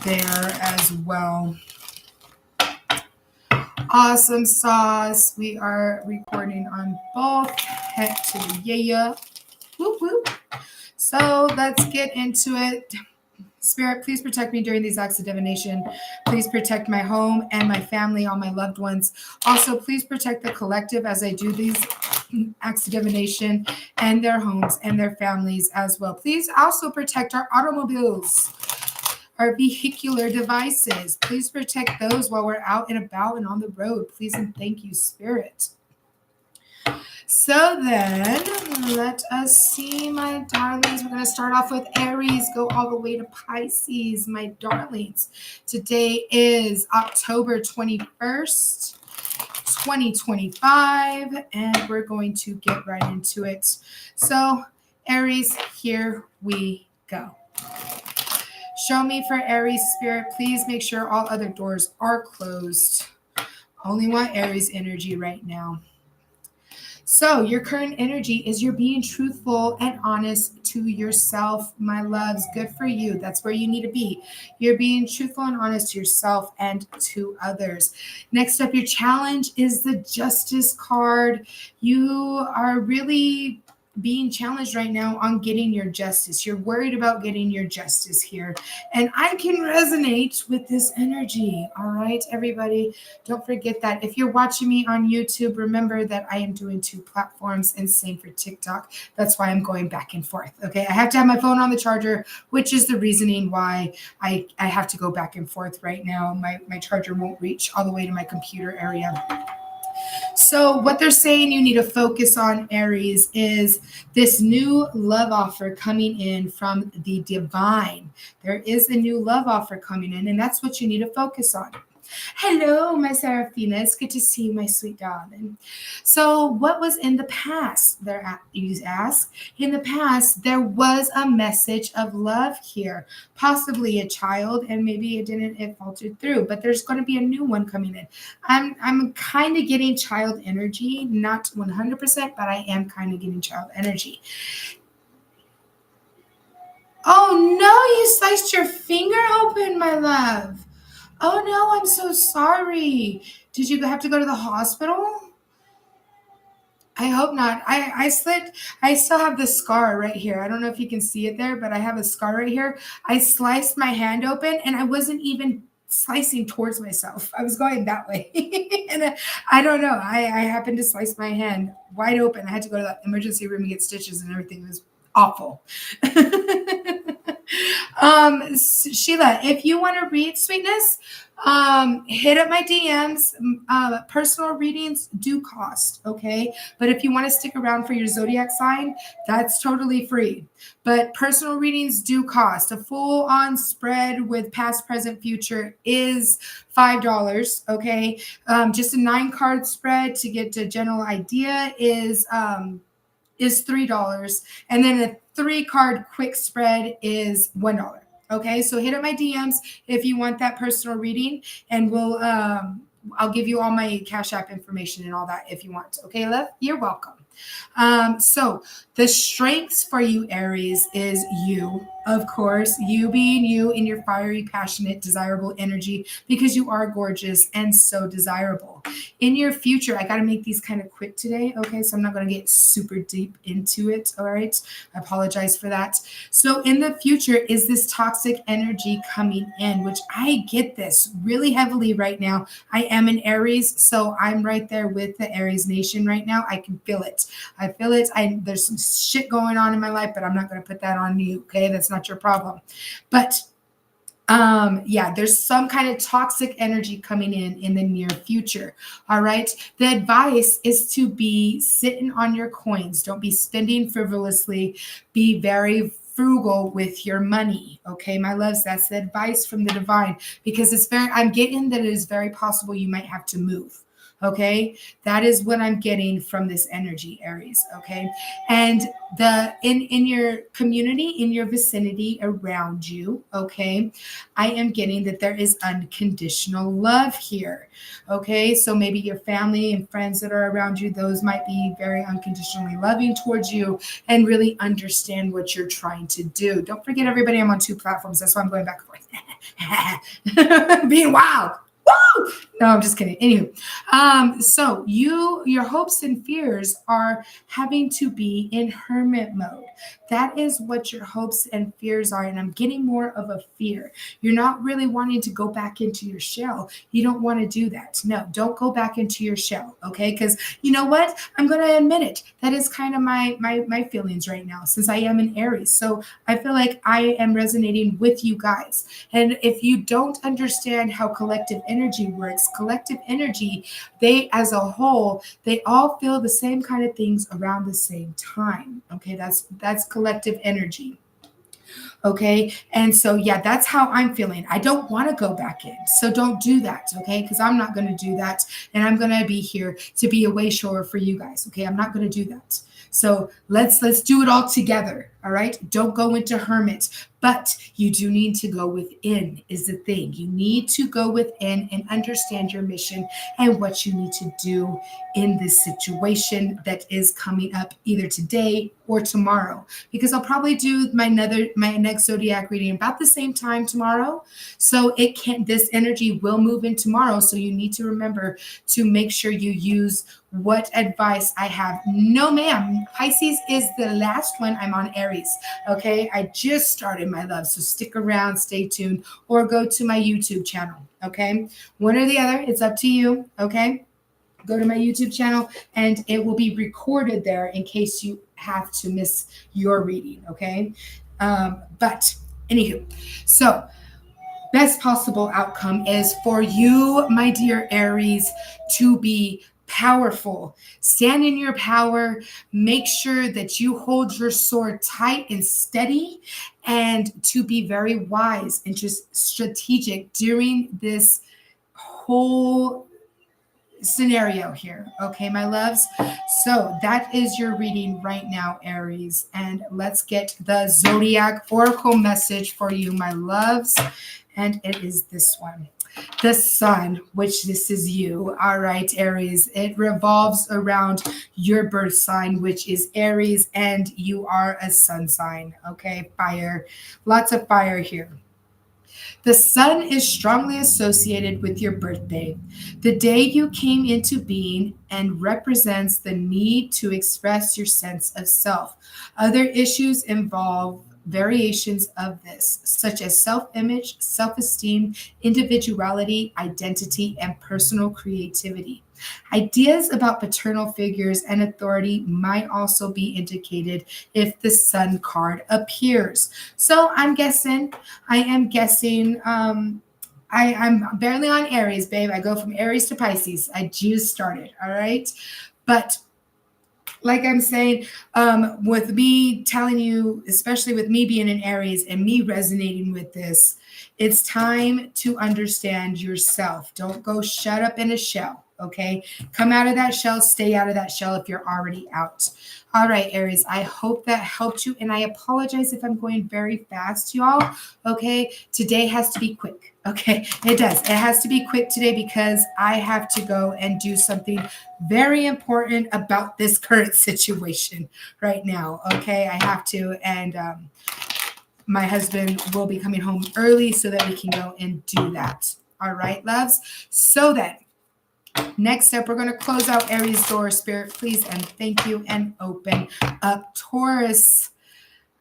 there as well. Awesome sauce. We are recording on both. Heck to the yeah. Whoop, whoop. So let's get into it. Spirit, please protect me during these acts of divination. Please protect my home and my family, all my loved ones. Also, please protect the collective as I do these acts of divination and their homes and their families as well. Please also protect our automobiles, our vehicular devices. Please protect those while we're out and about and on the road. Please and thank you, Spirit. So then, let us see, my darlings. We're going to start off with Aries, go all the way to Pisces, my darlings. Today is October 21st, 2025, and we're going to get right into it. So, Aries, here we go. Show me for Aries, Spirit. Please make sure all other doors are closed. Only want Aries energy right now. So your current energy is you're being truthful and honest to yourself, my loves. Good for you. That's where you need to be. You're being truthful and honest to yourself and to others. Next up, your challenge is the Justice card. You are really being challenged right now on getting your justice. You're worried about getting your justice here. And I can resonate with this energy. All right, everybody. Don't forget that. If you're watching me on YouTube, remember that I am doing 2 platforms and same for TikTok. That's why I'm going back and forth. Okay, I have to have my phone on the charger, which is the reasoning why I have to go back and forth right now. My charger won't reach all the way to my computer area. So what they're saying you need to focus on, Aries, is this new love offer coming in from the divine. There is a new love offer coming in, and that's what you need to focus on. Hello, my Seraphina. It's good to see you, my sweet darling. So what was in the past? You ask. In the past, there was a message of love here, possibly a child, and maybe it faltered through, but there's going to be a new one coming in. I'm kind of getting child energy, not 100%, but I am kind of getting child energy. Oh no, you sliced your finger open, my love. Oh no, I'm so sorry. Did you have to go to the hospital? I hope not. I still have the scar right here. I don't know if you can see it there, but I have a scar right here. I sliced my hand open and I wasn't even slicing towards myself. I was going that way. And I don't know. I happened to slice my hand wide open. I had to go to the emergency room and get stitches and everything. It was awful. Sheila, if you want to read, sweetness, hit up my DMs. Personal readings do cost, okay? But if you want to stick around for your zodiac sign, that's totally free. But personal readings do cost. A full-on spread with past, present, future is $5, okay? Just a 9-card spread to get a general idea is $3, and then a 3-card quick spread is $1. Okay, so hit up my DMs if you want that personal reading, and I'll give you all my Cash App information and all that if you want. Okay, love, you're welcome. So the strengths for you, Aries, is you, of course, you being you in your fiery, passionate, desirable energy, because you are gorgeous and so desirable. In your future, I got to make these kind of quick today. Okay, so I'm not going to get super deep into it. All right, I apologize for that. So in the future is this toxic energy coming in, which I get this really heavily right now. I am an Aries, so I'm right there with the Aries nation right now. I can feel it. I feel it. There's some shit going on in my life, but I'm not going to put that on you. Okay, that's not your problem. But there's some kind of toxic energy coming in the near future. All right. The advice is to be sitting on your coins. Don't be spending frivolously. Be very frugal with your money. Okay, my loves, that's the advice from the divine, because I'm getting that it is very possible you might have to move. Okay, that is what I'm getting from this energy, Aries. Okay, and the in your community, in your vicinity around you, okay, I am getting that there is unconditional love here. Okay, so maybe your family and friends that are around you, those might be very unconditionally loving towards you and really understand what you're trying to do. Don't forget, everybody, I'm on 2 platforms. That's why I'm going back and forth. Being wild. Woo! No, I'm just kidding. Anywho, so your hopes and fears are having to be in hermit mode. That is what your hopes and fears are. And I'm getting more of a fear. You're not really wanting to go back into your shell. You don't want to do that. No, don't go back into your shell. Okay. Because you know what? I'm going to admit it. That is kind of my feelings right now, since I am an Aries. So I feel like I am resonating with you guys. And if you don't understand how collective energy works, collective energy, they as a whole, they all feel the same kind of things around the same time. Okay, that's collective energy. Okay, and so yeah, that's how I'm feeling. I don't want to go back in, so don't do that. Okay, because I'm not going to do that, and I'm going to be here to be a way shower for you guys. Okay, I'm not going to do that. So let's do it all together. All right, don't go into hermit, but you do need to go within. Is the thing, you need to go within and understand your mission and what you need to do in this situation that is coming up either today or tomorrow, because I'll probably do my next zodiac reading about the same time tomorrow. So this energy will move in tomorrow. So you need to remember to make sure you use what advice I have. No, ma'am. Pisces is the last one. I'm on Aries. Okay. I just started, my love. So stick around, stay tuned, or go to my YouTube channel. Okay. One or the other. It's up to you. Okay. Go to my YouTube channel and it will be recorded there in case you have to miss your reading. Okay. But anywho, so best possible outcome is for you, my dear Aries, to be powerful. Stand in your power. Make sure that you hold your sword tight and steady, and to be very wise and just strategic during this whole scenario here. Okay, my loves. So that is your reading right now, Aries. And let's get the Zodiac Oracle message for you, my loves. And it is this one. The sun, which this is you. All right, Aries. It revolves around your birth sign, which is Aries, and you are a sun sign. Okay, fire. Lots of fire here. The sun is strongly associated with your birthday, the day you came into being, and represents the need to express your sense of self. Other issues involve variations of this, such as self image, self esteem, individuality, identity, and personal creativity. Ideas about paternal figures and authority might also be indicated if the sun card appears. So I am guessing, I'm barely on Aries, babe. I go from Aries to Pisces. I just started. All right. But like I'm saying, with me telling you, especially with me being an Aries and me resonating with this, it's time to understand yourself. Don't go shut up in a shell. Okay. Come out of that shell, stay out of that shell if you're already out. All right, Aries, I hope that helped you. And I apologize if I'm going very fast, y'all. Okay. Today has to be quick. Okay. It does. It has to be quick today because I have to go and do something very important about this current situation right now. Okay. I have to. And, my husband will be coming home early so that we can go and do that. All right, loves. So then, next step, we're going to close out Aries door, Spirit, please, and thank you, and open up Taurus.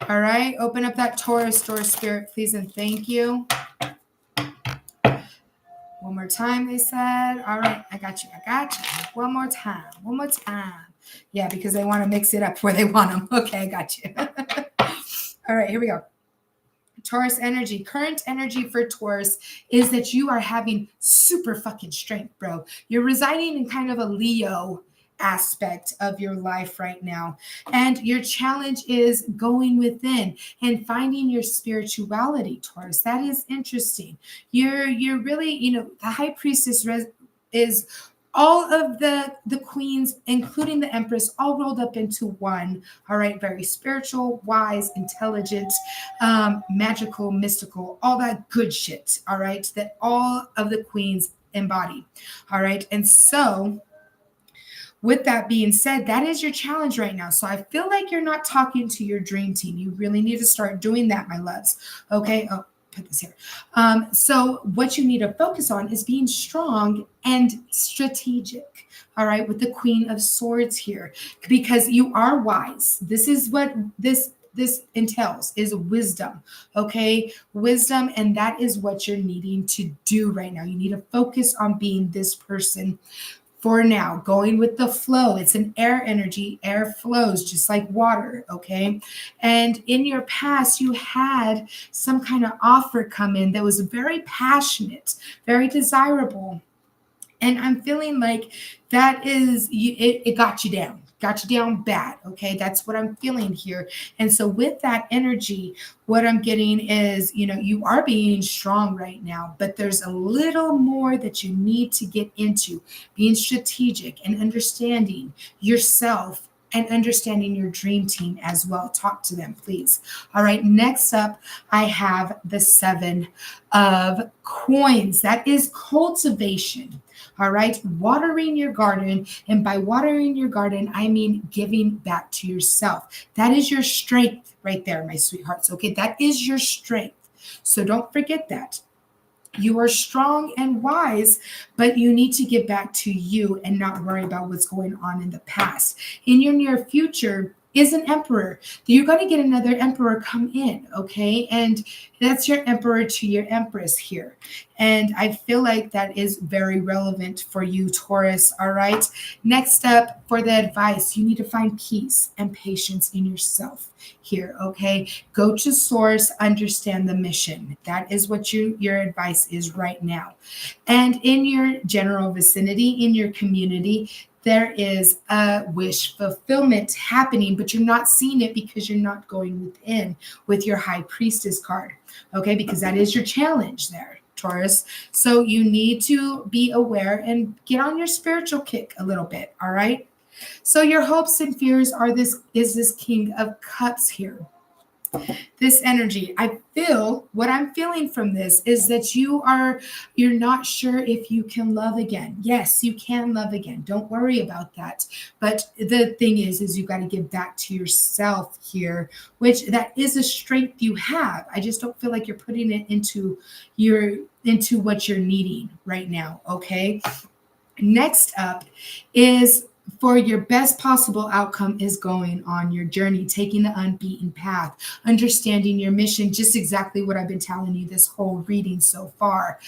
All right, open up that Taurus door, Spirit, please, and thank you. One more time, they said. All right, I got you. One more time. Yeah, because they want to mix it up where they want them. Okay, I got you. All right, here we go. Taurus energy, current energy for Taurus is that you are having super fucking strength, bro. You're residing in kind of a Leo aspect of your life right now. And your challenge is going within and finding your spirituality, Taurus. That is interesting. You're really, the high priestess is all of the queens, including the empress, all rolled up into one. All right, very spiritual, wise, intelligent, magical, mystical, all that good shit. All right, that all of the queens embody. All right, and so with that being said, that is your challenge right now. So I feel like you're not talking to your dream team. You really need to start doing that, my loves. Okay. Oh, put this here. So what you need to focus on is being strong and strategic. All right. With the Queen of Swords here, because you are wise. This is what this entails, is wisdom. Okay, wisdom, and that is what you're needing to do right now. You need to focus on being this person for now, going with the flow. It's an air energy. Air flows just like water. Okay. And in your past, you had some kind of offer come in that was very passionate, very desirable. And I'm feeling like that is, it got you down bad. Okay. That's what I'm feeling here. And so with that energy, what I'm getting is, you are being strong right now, but there's a little more that you need to get into, being strategic and understanding yourself and understanding your dream team as well. Talk to them, please. All right. Next up, I have the 7 of coins. That is cultivation. All right. Watering your garden. And by watering your garden, I mean giving back to yourself. That is your strength right there, my sweethearts. Okay. That is your strength. So don't forget that. You are strong and wise, but you need to get back to you and not worry about what's going on in the past. In your near future is an emperor. You're going to get another emperor come in, okay? And that's your emperor to your empress here. And I feel like that is very relevant for you, Taurus, all right? Next up, for the advice, you need to find peace and patience in yourself here, okay? Go to source, understand the mission. That is what your advice is right now. And in your general vicinity, in your community, there is a wish fulfillment happening, but you're not seeing it because you're not going within with your high priestess card, okay? Because that is your challenge there, Taurus. So you need to be aware and get on your spiritual kick a little bit, all right? So your hopes and fears are this King of Cups here. This energy, what I'm feeling from this is that you're not sure if you can love again. Yes, you can love again. Don't worry about that. But the thing is you got to give back to yourself here, which that is a strength you have. I just don't feel like you're putting it into what you're needing right now. Okay. Next up is, for your best possible outcome, is going on your journey, taking the unbeaten path, understanding your mission, just exactly what I've been telling you this whole reading so far.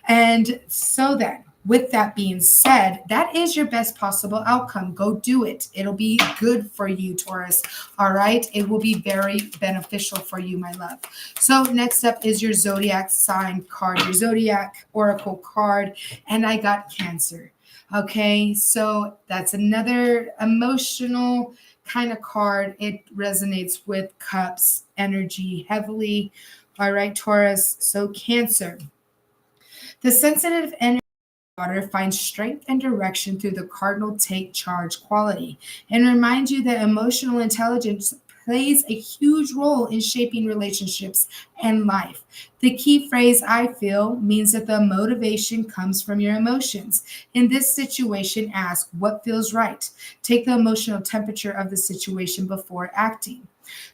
And so then, with that being said, that is your best possible outcome. Go do it. It'll be good for you, Taurus. All right. It will be very beneficial for you, my love. So next up is your zodiac sign card, your zodiac oracle card. And I got Cancer. Okay, so that's another emotional kind of card. It resonates with cups energy heavily. All right, Taurus. So Cancer. The sensitive energy water finds strength and direction through the cardinal take charge quality, and reminds you that emotional intelligence plays a huge role in shaping relationships and life. The key phrase, I feel, means that the motivation comes from your emotions. In this situation, ask what feels right. Take the emotional temperature of the situation before acting.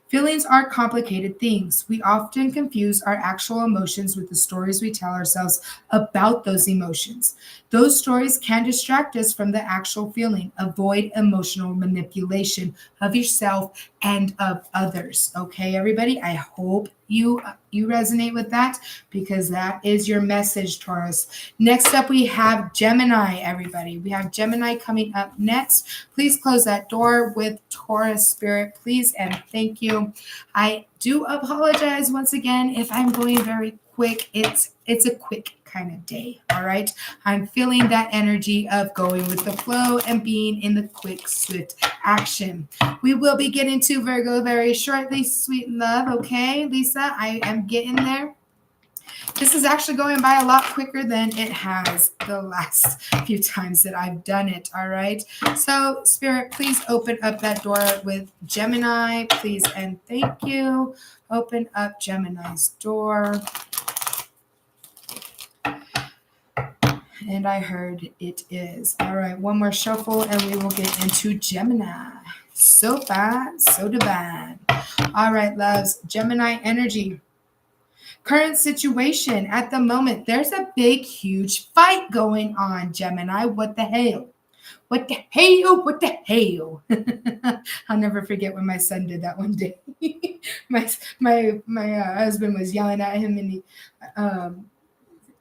Feelings are complicated things. We often confuse our actual emotions with the stories we tell ourselves about those emotions. Those stories can distract us from the actual feeling. Avoid emotional manipulation of yourself and of others. Okay, everybody? I hope you resonate with that, because that is your message, Taurus. Next up, we have Gemini, everybody. We have Gemini coming up next. Please close that door with Taurus spirit, please, and thank you. I do apologize once again if I'm going very quick. It's a quick kind of day, all right? I'm feeling that energy of going with the flow and being in the quick, swift action. We will be getting to Virgo very shortly, sweet love, okay, Lisa? I am getting there. This is actually going by a lot quicker than it has the last few times that I've done it, all right? So, Spirit, please open up that door with Gemini, please, and thank you. Open up Gemini's door. And I heard it is. All right, one more shuffle and we will get into Gemini. So fine, so divine. All right, loves, Gemini energy. Current situation at the moment, there's a big, huge fight going on, Gemini. What the hell? What the hell? What the hell? I'll never forget when my son did that one day. my husband was yelling at him, and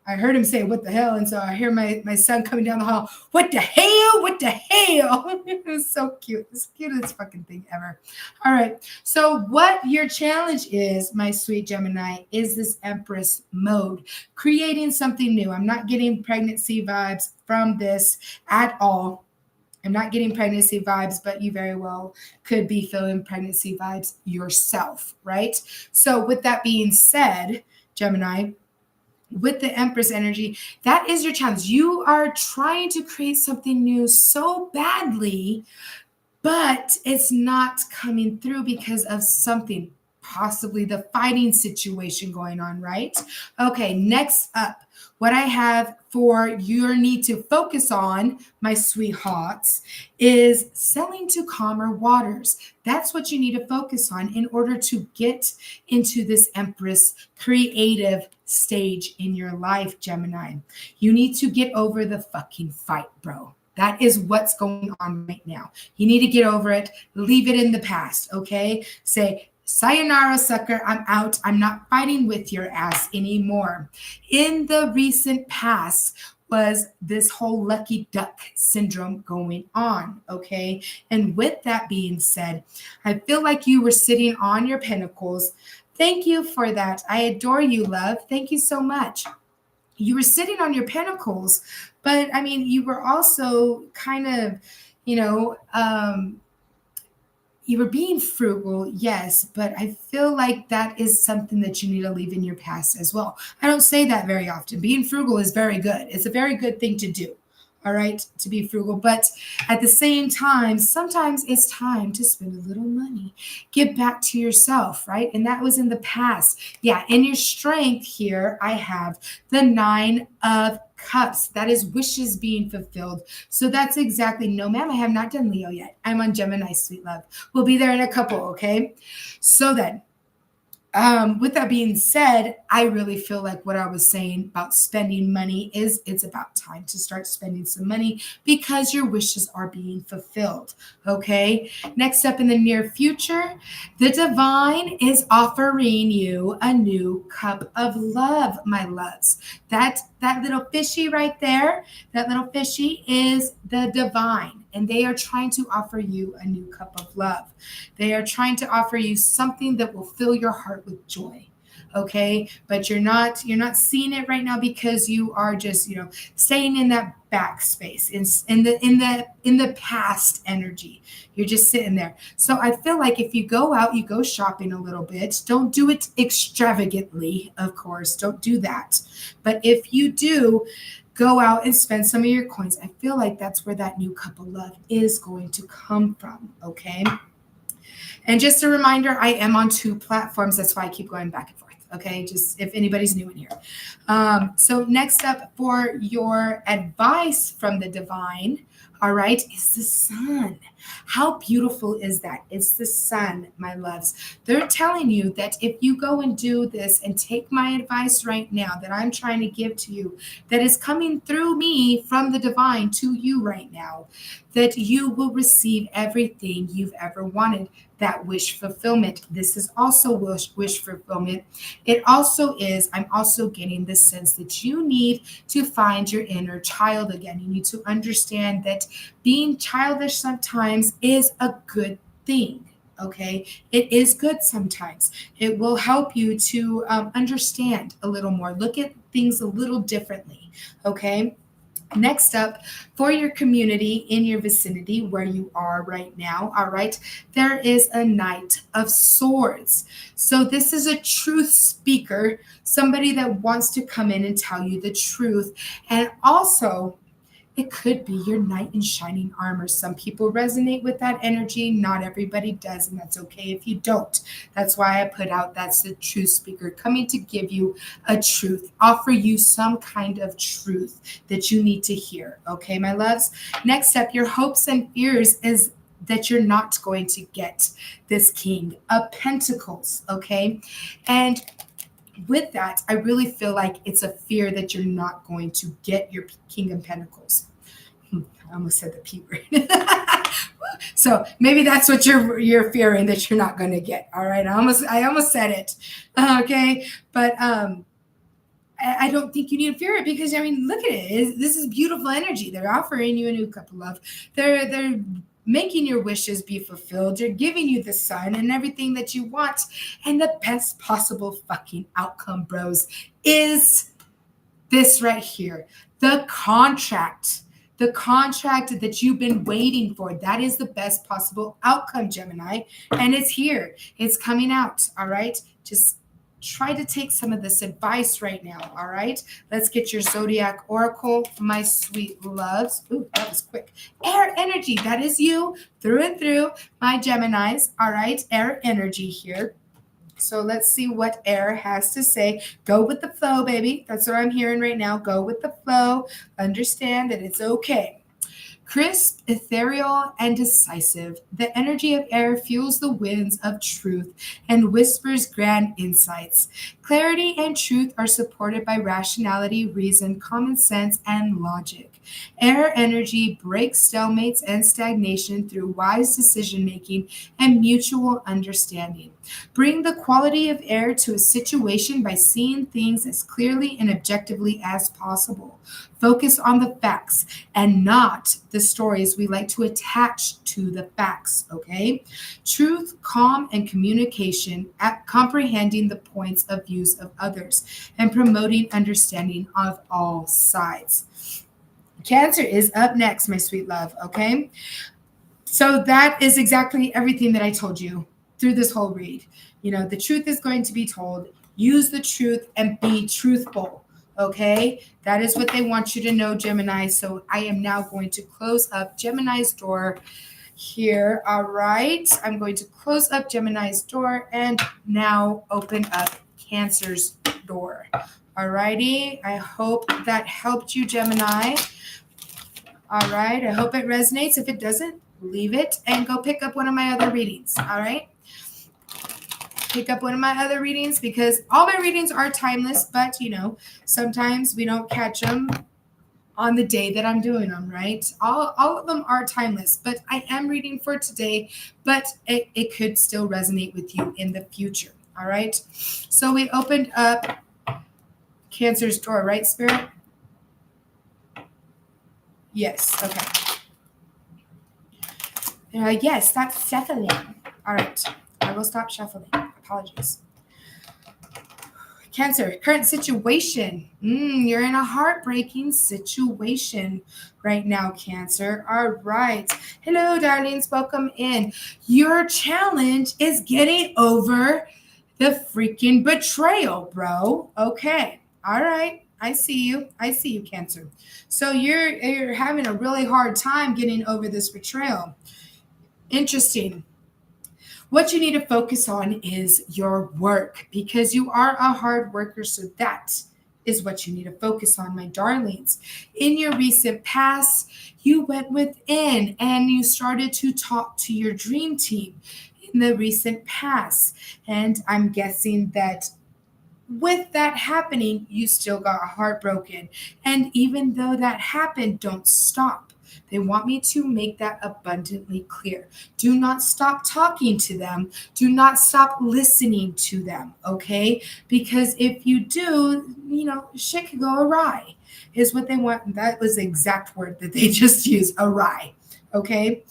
I heard him say, "What the hell?" And so I hear my son coming down the hall. What the hell? What the hell? It was so cute. It's the cutest fucking thing ever. All right. So what your challenge is, my sweet Gemini, is this Empress mode, creating something new. I'm not getting pregnancy vibes from this at all. I'm not getting pregnancy vibes, but you very well could be feeling pregnancy vibes yourself, right? So with that being said, Gemini, with the Empress energy, that is your challenge. You are trying to create something new so badly, but it's not coming through because of something, possibly the fighting situation going on, right? Okay, next up, what I have for your need to focus on, my sweethearts, is selling to calmer waters. That's what you need to focus on in order to get into this Empress creative stage in your life, Gemini. You need to get over the fucking fight, bro. That is what's going on right now. You need to get over it. Leave it in the past, okay? Say, sayonara, sucker. I'm out. I'm not fighting with your ass anymore. In the recent past was this whole lucky duck syndrome going on, okay? And with that being said, I feel like you were sitting on your pentacles. Thank you for that. I adore you, love. Thank you so much. You were sitting on your pentacles, but I mean, you were also kind of, you know, you were being frugal, yes, but I feel like that is something that you need to leave in your past as well. I don't say that very often. Being frugal is very good. It's a very good thing to do. All right, to be frugal. But at the same time, sometimes it's time to spend a little money. Get back to yourself, right? And that was in the past. Yeah, in your strength here, I have the 9 of Cups. That is wishes being fulfilled. So that's exactly, no, ma'am, I have not done Leo yet. I'm on Gemini, sweet love. We'll be there in a couple, okay? So then, with that being said, I really feel like what I was saying about spending money is it's about time to start spending some money because your wishes are being fulfilled. Okay. Next up in the near future, the divine is offering you a new cup of love, my loves. That little fishy right there, that little fishy is the divine. And they are trying to offer you a new cup of love. They are trying to offer you something that will fill your heart with joy. Okay, but you're not seeing it right now because you are just staying in that backspace in the past energy. You're just sitting there. So I feel like if you go out, you go shopping a little bit. Don't do it extravagantly, of course. Don't do that. But if you do, go out and spend some of your coins. I feel like that's where that new cup of love is going to come from, okay? And just a reminder, I am on 2 platforms. That's why I keep going back and forth, okay? Just if anybody's new in here. So next up for your advice from the divine, all right, is the sun. How beautiful is that? It's the sun, my loves. They're telling you that if you go and do this and take my advice right now that I'm trying to give to you, that is coming through me from the divine to you right now, that you will receive everything you've ever wanted. That wish fulfillment. This is also wish fulfillment. It also is, I'm also getting this sense that you need to find your inner child again. You need to understand that being childish sometimes is a good thing. Okay, it is good sometimes. It will help you to understand a little more, look at things a little differently. Okay. Next up, for your community in your vicinity where you are right now, all right, there is a Knight of Swords. So this is a truth speaker, somebody that wants to come in and tell you the truth. And also, it could be your knight in shining armor. Some people resonate with that energy. Not everybody does, and that's okay if you don't. That's why I put out that's the truth speaker coming to give you a truth, offer you some kind of truth that you need to hear. Okay, my loves? Next up, your hopes and fears is that you're not going to get this King of Pentacles. Okay. And with that, I really feel like it's a fear that you're not going to get your King of Pentacles. I almost said the P word. So maybe that's what you're fearing that you're not going to get. All right, I almost said it. Okay, but I don't think you need to fear it because I mean, look at it. This is beautiful energy. They're offering you a new cup of love. They're making your wishes be fulfilled. They're giving you the sun and everything that you want. And the best possible fucking outcome, bros, is this right here. The contract that you've been waiting for. That is the best possible outcome, Gemini. And it's here. It's coming out. All right. Just try to take some of this advice right now. All right. Let's get your Zodiac Oracle, my sweet loves. Ooh, that was quick. Air energy. That is you through and through, my Geminis. All right. Air energy here. So let's see what air has to say. Go with the flow, baby. That's what I'm hearing right now. Go with the flow. Understand that it's okay. Crisp, ethereal, and decisive, the energy of air fuels the winds of truth and whispers grand insights. Clarity and truth are supported by rationality, reason, common sense, and logic. Air energy breaks stalemates and stagnation through wise decision making and mutual understanding. Bring the quality of air to a situation by seeing things as clearly and objectively as possible. Focus on the facts and not the stories we like to attach to the facts, okay? Truth, calm, and communication at comprehending the points of views of others and promoting understanding of all sides. Cancer is up next, my sweet love, okay? So that is exactly everything that I told you through this whole read. You know, the truth is going to be told. Use the truth and be truthful. Okay, that is what they want you to know, Gemini. So I am now going to close up Gemini's door here. All right, I'm going to close up Gemini's door and now open up Cancer's door. All righty, I hope that helped you, Gemini. All right, I hope it resonates. If it doesn't, leave it and go pick up one of my other readings. All right. Pick up one of my other readings because all my readings are timeless, but you know, sometimes we don't catch them on the day that I'm doing them, right? All of them are timeless, but I am reading for today, but it could still resonate with you in the future. All right. So we opened up Cancer's door, right, Spirit? Yes. Okay. Yes, that's shuffling. All right. I will stop shuffling. Apologies. Cancer, current situation. You're in a heartbreaking situation right now, Cancer. All right. Hello, darlings. Welcome in. Your challenge is getting over the freaking betrayal, bro. Okay. All right. I see you. I see you, Cancer. So you're having a really hard time getting over this betrayal. Interesting. What you need to focus on is your work because you are a hard worker. So that is what you need to focus on, my darlings. In your recent past, you went within and you started to talk to your dream team in the recent past. And I'm guessing that with that happening, you still got heartbroken. And even though that happened, don't stop. They want me to make that abundantly clear. Do not stop talking to them. Do not stop listening to them, okay? Because if you do, you know, shit could go awry, is what they want. That was the exact word that they just used, awry, okay?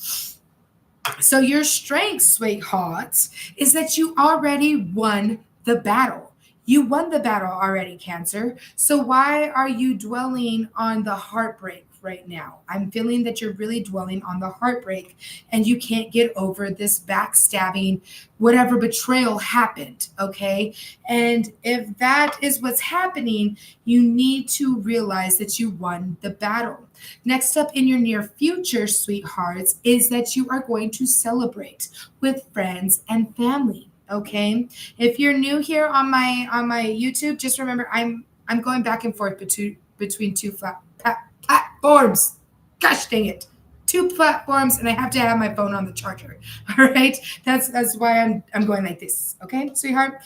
So your strength, sweethearts, is that you already won the battle. You won the battle already, Cancer. So why are you dwelling on the heartbreak? right now. I'm feeling that you're really dwelling on the heartbreak and you can't get over this backstabbing, whatever betrayal happened. Okay. And if that is what's happening, you need to realize that you won the battle. Next up in your near future, sweethearts, is that you are going to celebrate with friends and family. Okay. If you're new here on my YouTube, just remember I'm going back and forth between two platforms. Gosh dang it. Two platforms, and I have to have my phone on the charger. All right. That's why I'm going like this. Okay, sweetheart.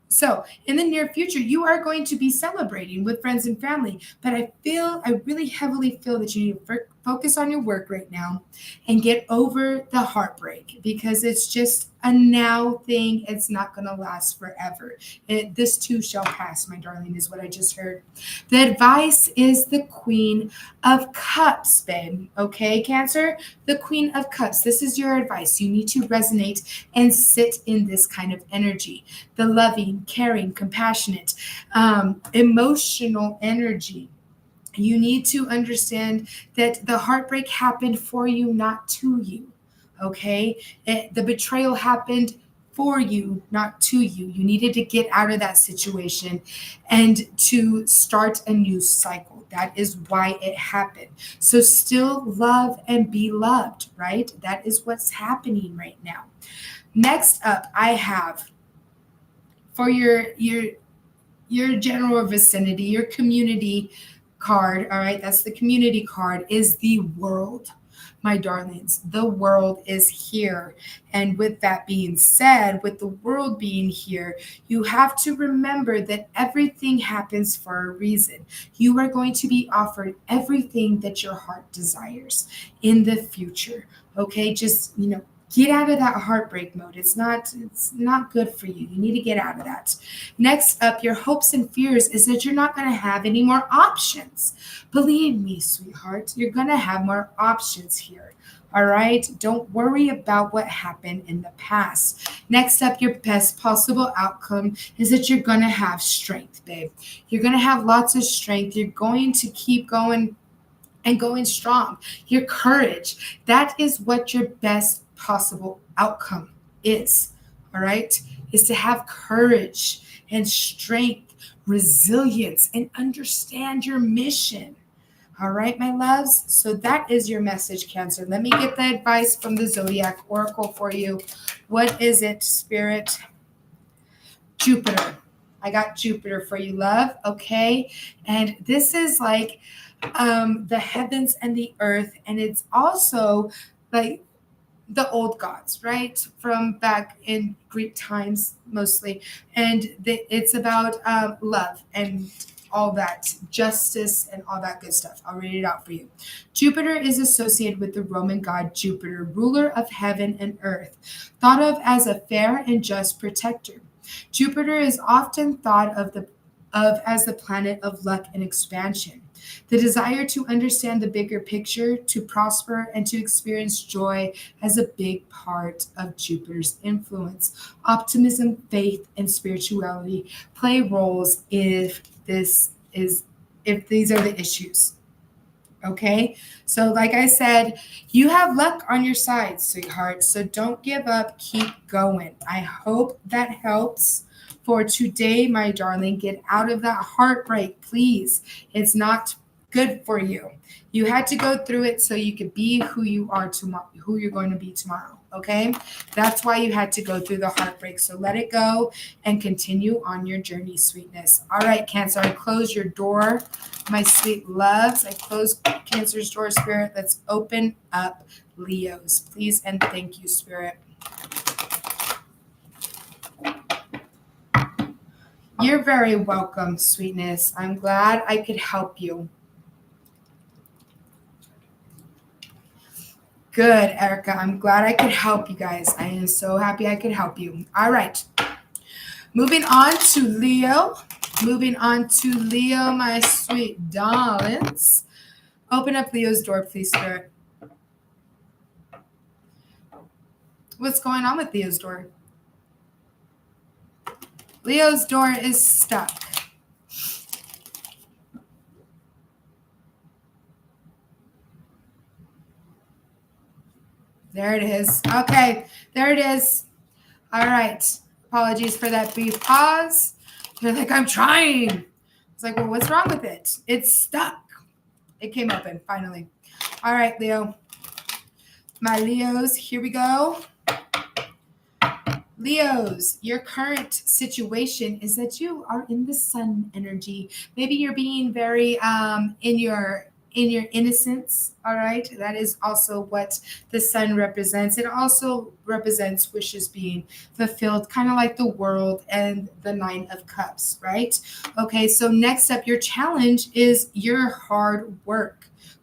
So in the near future, you are going to be celebrating with friends and family. But I really heavily feel that you need to focus on your work right now and get over the heartbreak, because it's just a now thing. It's not going to last forever. This too shall pass, my darling, is what I just heard. The advice is the Queen of Cups, babe. Okay, Cancer? The Queen of Cups. This is your advice. You need to resonate and sit in this kind of energy. The loving, caring, compassionate, emotional energy. You need to understand that the heartbreak happened for you, not to you. Okay? The betrayal happened for you, not to you. You needed to get out of that situation and to start a new cycle. That is why it happened. So still love and be loved, right? That is what's happening right now. Next up, I have for your general vicinity, your community card, all right, that's the community card, is the world, my darlings. The world is here. And with that being said, with the world being here, you have to remember that everything happens for a reason. You are going to be offered everything that your heart desires in the future. Okay, just, get out of that heartbreak mode. It's not good for you. You need to get out of that. Next up, your hopes and fears is that you're not going to have any more options. Believe me, sweetheart, you're going to have more options here. All right? Don't worry about what happened in the past. Next up, your best possible outcome is that you're going to have strength, babe. You're going to have lots of strength. You're going to keep going and going strong. Your courage, that is what your best possible outcome is. All right? Is to have courage and strength, resilience, and understand your mission. All right, my loves? So that is your message, Cancer. Let me get the advice from the Zodiac Oracle for you. What is it, Spirit? Jupiter. I got Jupiter for you, love. Okay. And this is like the heavens and the earth. And it's also like the old gods, right? From back in Greek times, mostly. And it's about love and all that, justice and all that good stuff. I'll read it out for you. Jupiter is associated with the Roman god Jupiter, ruler of heaven and earth, thought of as a fair and just protector. Jupiter is often thought of as the planet of luck and expansion. The desire to understand the bigger picture, to prosper, and to experience joy as a big part of Jupiter's influence. Optimism, faith, and spirituality play roles if these are the issues. Okay, so like I said, you have luck on your side, sweetheart. So don't give up. Keep going. I hope that helps for today, my darling. Get out of that heartbreak, please. It's not good for you. You had to go through it so you could be who you are tomorrow, who you're going to be tomorrow. Okay, that's why you had to go through the heartbreak. So let it go and continue on your journey, sweetness. All right, Cancer, I close your door, my sweet loves. I close Cancer's door, Spirit. Let's open up Leo's, please, and thank you, Spirit. You're very welcome, sweetness. I'm glad I could help you. Good, Erica. I'm glad I could help you guys. I am so happy I could help you. All right. Moving on to Leo. My sweet darlings. Open up Leo's door, please, Spirit. What's going on with Leo's door? Leo's door is stuck. There it is. Okay, there it is. All right. Apologies for that brief pause. You're like, I'm trying. It's like, well, what's wrong with it? It's stuck. It came open finally. All right, Leo. My Leos, here we go. Leos, your current situation is that you are in the sun energy. Maybe you're being very in your innocence. All right, that is also what the sun represents. It also represents wishes being fulfilled, kind of like the world and the Nine of Cups, right? Okay, so next up, your challenge is your hard work.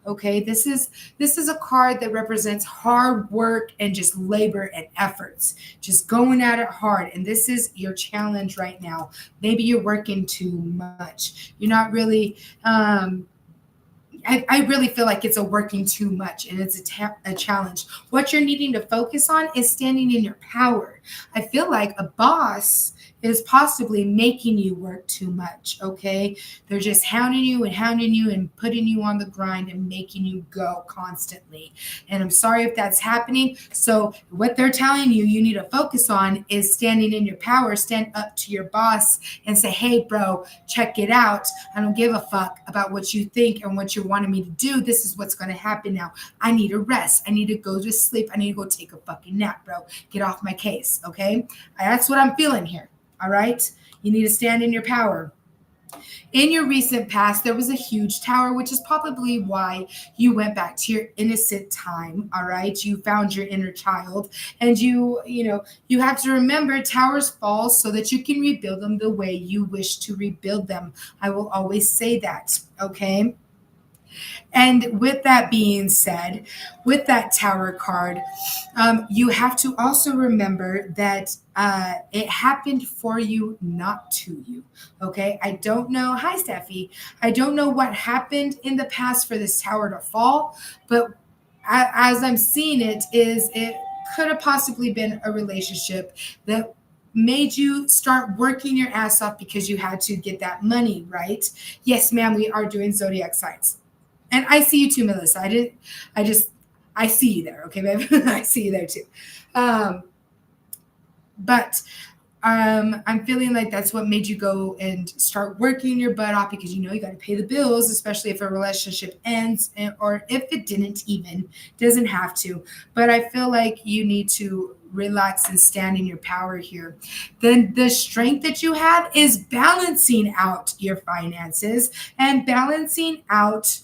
Okay, this is a card that represents hard work and just labor and efforts, just going at it hard. And this is your challenge right now. Maybe you're working too much. You're not really I really feel like it's a working too much and it's a challenge. What you're needing to focus on is standing in your power. I feel like a boss is possibly making you work too much, okay? They're just hounding you and putting you on the grind and making you go constantly. And I'm sorry if that's happening. So what they're telling you need to focus on is standing in your power, stand up to your boss and say, hey, bro, check it out. I don't give a fuck about what you think and what you're wanting me to do. This is what's going to happen now. I need a rest. I need to go to sleep. I need to go take a fucking nap, bro. Get off my case, okay? That's what I'm feeling here, all right? You need to stand in your power. In your recent past, there was a huge tower, which is probably why you went back to your innocent time, all right? You found your inner child, and you have to remember towers fall so that you can rebuild them the way you wish to rebuild them. I will always say that, okay? And with that being said, with that tower card, you have to also remember that it happened for you, not to you. Okay. I don't know. Hi, Steffi. I don't know what happened in the past for this tower to fall, but as I'm seeing it could have possibly been a relationship that made you start working your ass off because you had to get that money, right? Yes, ma'am, we are doing Zodiac Signs. And I see you too, Melissa. I see you there. Okay, babe. I see you there too. Um, but I'm feeling like that's what made you go and start working your butt off because you got to pay the bills, especially if a relationship ends or if it didn't even, doesn't have to. But I feel like you need to relax and stand in your power here. Then the strength that you have is balancing out your finances and balancing out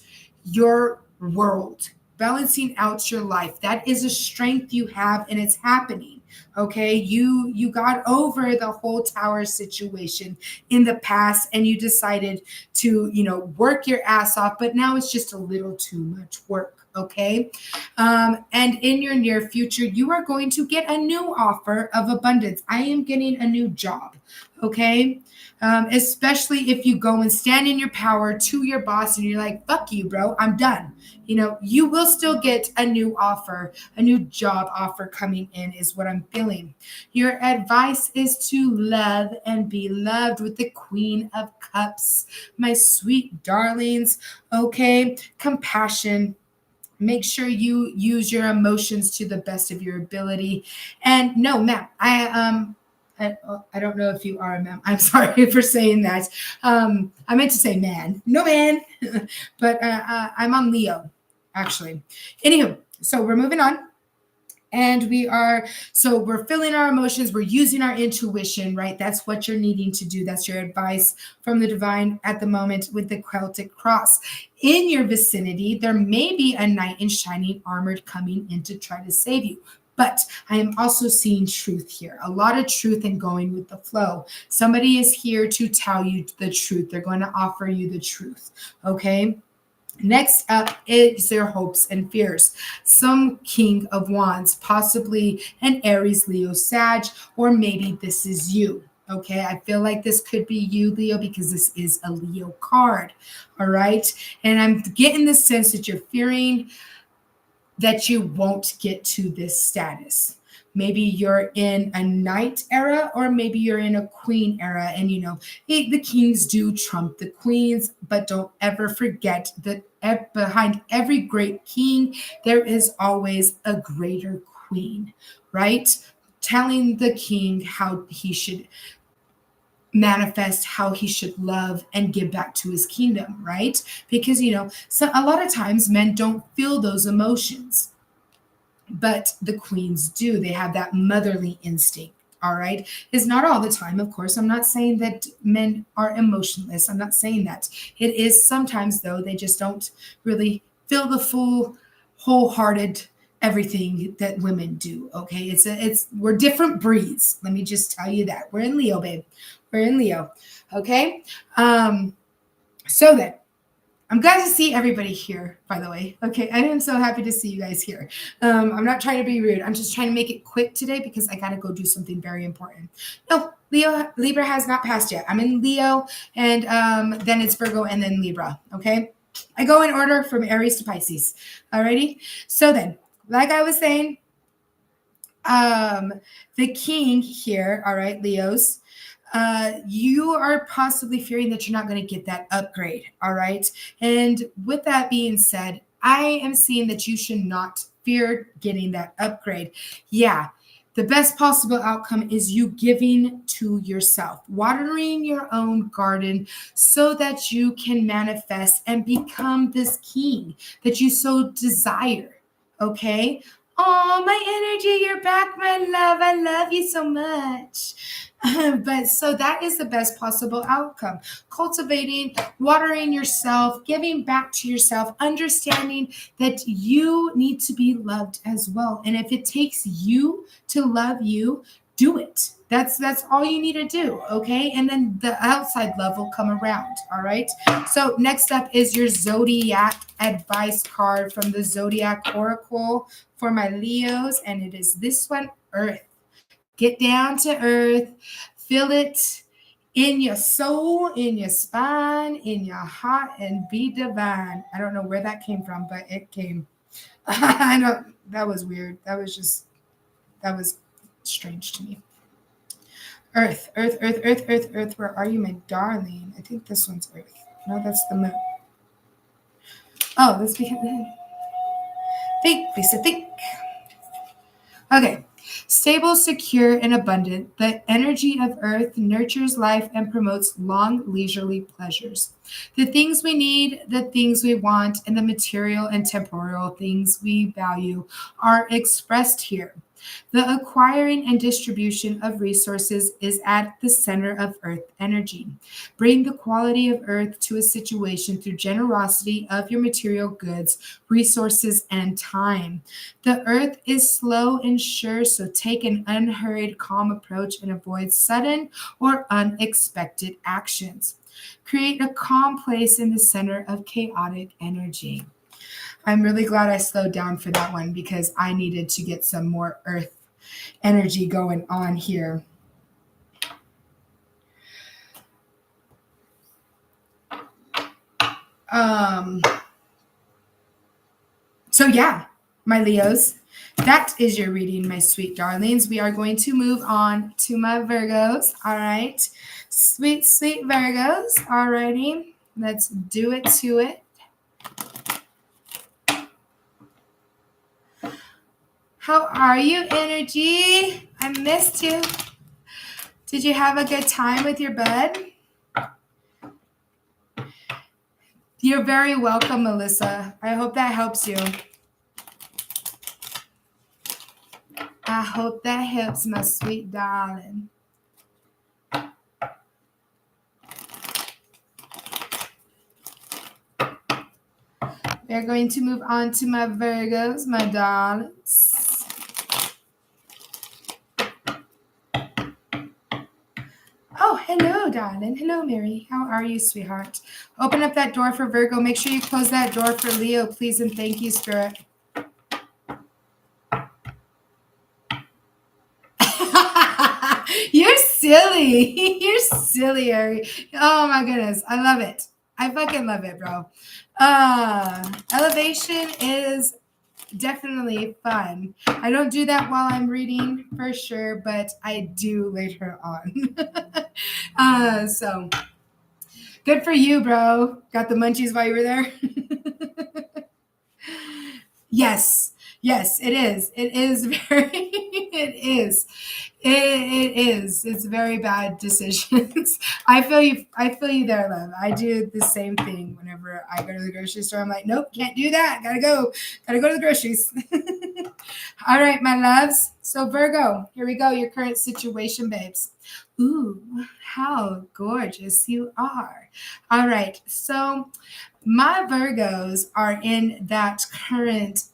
your world, balancing out your life. That is a strength you have and it's happening. Okay, you got over the whole tower situation in the past and you decided to work your ass off, but now it's just a little too much work. Okay, and in your near future you are going to get a new offer of abundance. I am getting a new job. Okay, especially if you go and stand in your power to your boss and you're like, fuck you, bro, I'm done. You will still get a new offer, a new job offer coming in is what I'm feeling. Your advice is to love and be loved with the Queen of Cups, my sweet darlings. Okay, compassion. Make sure you use your emotions to the best of your ability. And no, ma'am, I don't know if you are a ma'am. I'm sorry for saying that. I meant to say man. No man. But I'm on Leo, actually. Anywho, so we're moving on. And we're feeling our emotions. We're using our intuition, right? That's what you're needing to do. That's your advice from the divine at the moment with the Celtic cross. In your vicinity, there may be a knight in shining armor coming in to try to save you. But I am also seeing truth here, a lot of truth and going with the flow. Somebody is here to tell you the truth. They're going to offer you the truth. Okay. Next up is their hopes and fears. Some King of Wands, possibly an Aries, Leo, Sag, or maybe this is you. Okay, I feel like this could be you, Leo, because this is a Leo card. All right. And I'm getting the sense that you're fearing that you won't get to this status. Maybe you're in a knight era, or maybe you're in a queen era. And the kings do trump the queens, but don't ever forget that behind every great king, there is always a greater queen, right? Telling the king how he should manifest, how he should love and give back to his kingdom, right? Because, so a lot of times men don't feel those emotions, but the queens do. They have that motherly instinct. All right. It's not all the time, of course. I'm not saying that men are emotionless. I'm not saying that. It is sometimes, though, they just don't really feel the full, wholehearted everything that women do. Okay. We're different breeds. Let me just tell you that. We're in Leo, babe. We're in Leo. Okay. So then, I'm glad to see everybody here, by the way. Okay, I am so happy to see you guys here. I'm not trying to be rude. I'm just trying to make it quick today because I got to go do something very important. No, Libra has not passed yet. I'm in Leo, and then it's Virgo, and then Libra, okay? I go in order from Aries to Pisces, alrighty? So then, like I was saying, the king here, all right, Leos, you are possibly fearing that you're not going to get that upgrade. All right. And with that being said, I am seeing that you should not fear getting that upgrade. Yeah. The best possible outcome is you giving to yourself, watering your own garden so that you can manifest and become this king that you so desire. Okay. Oh, my energy, you're back, my love. I love you so much. But so that is the best possible outcome. Cultivating, watering yourself, giving back to yourself, understanding that you need to be loved as well. And if it takes you to love you, do it. That's all you need to do, okay? And then the outside love will come around, all right? So next up is your Zodiac advice card from the Zodiac Oracle for my Leos, and it is this one, Earth. Get down to earth, feel it in your soul, in your spine, in your heart, and be divine. I don't know where that came from, but it came. I know that was weird. That was strange to me. Earth, earth, earth, earth, earth, earth. Where are you, my darling? I think this one's Earth. No, that's the moon. Oh, let's begin then. Think, Lisa, think. Okay. Stable, secure, and abundant, the energy of Earth nurtures life and promotes long, leisurely pleasures. The things we need, the things we want, and the material and temporal things we value are expressed here. The acquiring and distribution of resources is at the center of Earth energy. Bring the quality of Earth to a situation through generosity of your material goods, resources, and time. The Earth is slow and sure, so take an unhurried, calm approach and avoid sudden or unexpected actions. Create a calm place in the center of chaotic energy. I'm really glad I slowed down for that one because I needed to get some more Earth energy going on here. So yeah, my Leos, that is your reading, my sweet darlings. We are going to move on to my Virgos. All right. Sweet, sweet Virgos. Alrighty. Let's do it to it. How are you, energy? I missed you. Did you have a good time with your bud? You're very welcome, Melissa. I hope that helps you. I hope that helps, my sweet darling. We're going to move on to my Virgos, my darlings. Oh, hello, darling. Hello, Mary. How are you, sweetheart? Open up that door for Virgo. Make sure you close that door for Leo, please, and thank you, Spirit. You're silly. You're silly, Ari. Oh, my goodness. I love it. I fucking love it, bro. Elevation is definitely fun. I don't do that while I'm reading for sure, but I do later on. So good for you, bro. Got the munchies while you were there. Yes. Yes, it is. It is very, it is. It is. It's very bad decisions. I feel you. I feel you there, love. I do the same thing whenever I go to the grocery store. I'm like, nope, can't do that. Gotta go. Gotta go to the groceries. All right, my loves. So Virgo, here we go. Your current situation, babes. Ooh, how gorgeous you are. All right. So my Virgos are in that current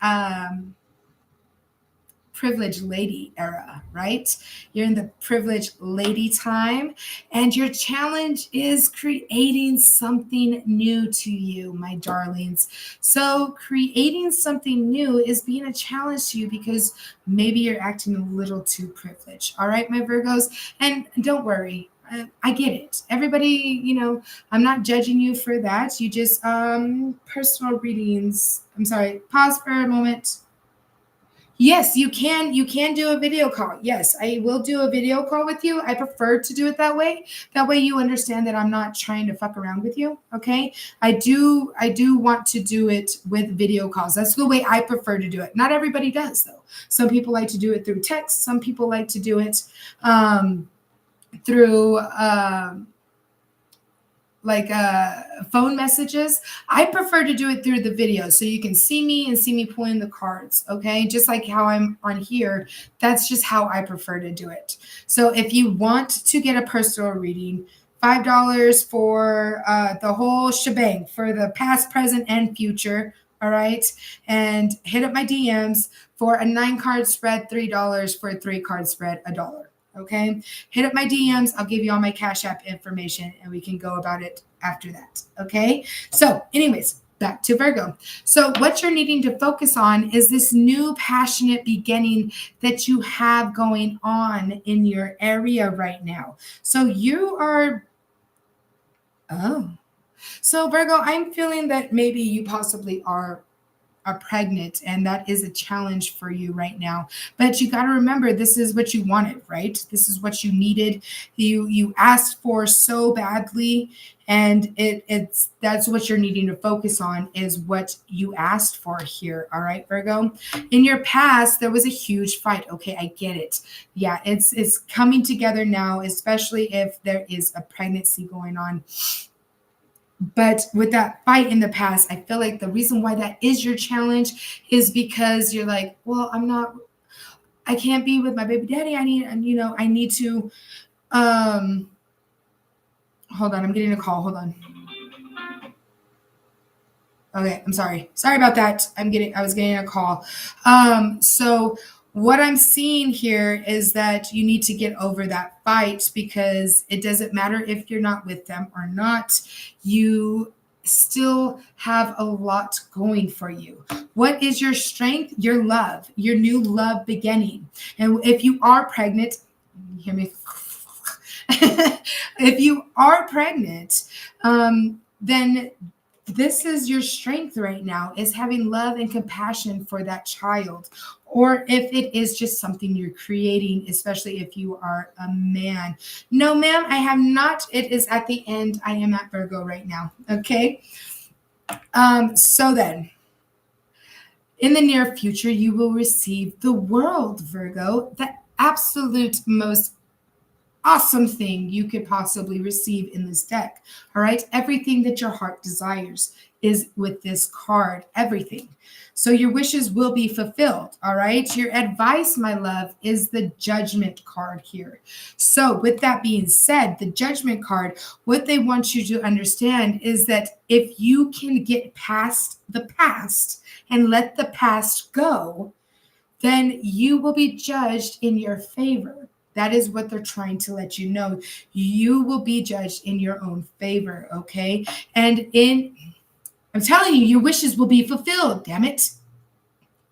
privileged lady era, right? You're in the privileged lady time, and your challenge is creating something new to you, my darlings. So, creating something new is being a challenge to you because maybe you're acting a little too privileged. All right, my Virgos, and don't worry. I get it. Everybody, I'm not judging you for that. You just personal readings. I'm sorry. Pause for a moment. Yes, you can. You can do a video call. Yes, I will do a video call with you. I prefer to do it that way. That way you understand that I'm not trying to fuck around with you. Okay. I do want to do it with video calls. That's the way I prefer to do it. Not everybody does though. Some people like to do it through text. Some people like to do it through phone messages. I prefer to do it through the video so you can see me and see me pulling the cards. Okay, just like how I'm on here, that's just how I prefer to do it. So if you want to get a personal reading, $5 for the whole shebang for the past, present, and future. All right, and hit up my DMs for a 9-card spread, $3 for a 3-card spread, $1. Okay, hit up my DMs. I'll give you all my Cash App information and we can go about it after that. Okay, so anyways, back to Virgo. So what you're needing to focus on is this new passionate beginning that you have going on in your area right now. So you are, oh, so Virgo, I'm feeling that maybe you possibly are pregnant, and that is a challenge for you right now. But you got to remember, this is what you wanted, right? This is what you needed. You asked for so badly, and it's that's what you're needing to focus on is what you asked for here. All right, Virgo. In your past, there was a huge fight. Okay, I get it. Yeah, it's coming together now, especially if there is a pregnancy going on. But with that fight in the past, I feel like the reason why that is your challenge is because you're like, well, I can't be with my baby daddy. I need to, hold on. I'm getting a call. Hold on. Okay, I'm sorry. Sorry about that. I was getting a call. So what I'm seeing here is that you need to get over that fight because it doesn't matter if you're not with them or not. You still have a lot going for you. What is your strength? Your love, your new love beginning. And if you are pregnant, you hear me? If you are pregnant, then this is your strength right now, is having love and compassion for that child. Or if it is just something you're creating, especially if you are a man. No, ma'am, I have not. It is at the end. I am at Virgo right now. Okay. So then, in the near future, you will receive the world, Virgo, the absolute most awesome thing you could possibly receive in this deck. All right. Everything that your heart desires is with this card, everything. So your wishes will be fulfilled. All right. Your advice, my love, is the judgment card here. So with that being said, the judgment card, what they want you to understand is that if you can get past the past and let the past go, then you will be judged in your favor. That is what they're trying to let you know. You will be judged in your own favor, okay? And I'm telling you, your wishes will be fulfilled, damn it.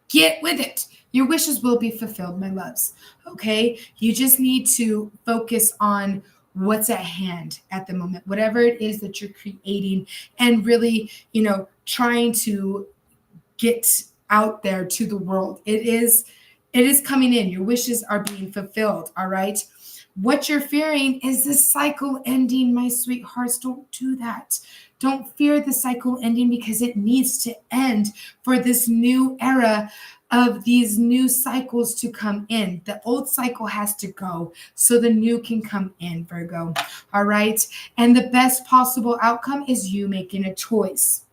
Get with it. Your wishes will be fulfilled, my loves, okay? You just need to focus on what's at hand at the moment, whatever it is that you're creating, and really, trying to get out there to the world. It is coming in. Your wishes are being fulfilled. All right. What you're fearing is the cycle ending, my sweethearts. Don't do that. Don't fear the cycle ending, because it needs to end for this new era of these new cycles to come in. The old cycle has to go so the new can come in, Virgo. All right. And the best possible outcome is you making a choice,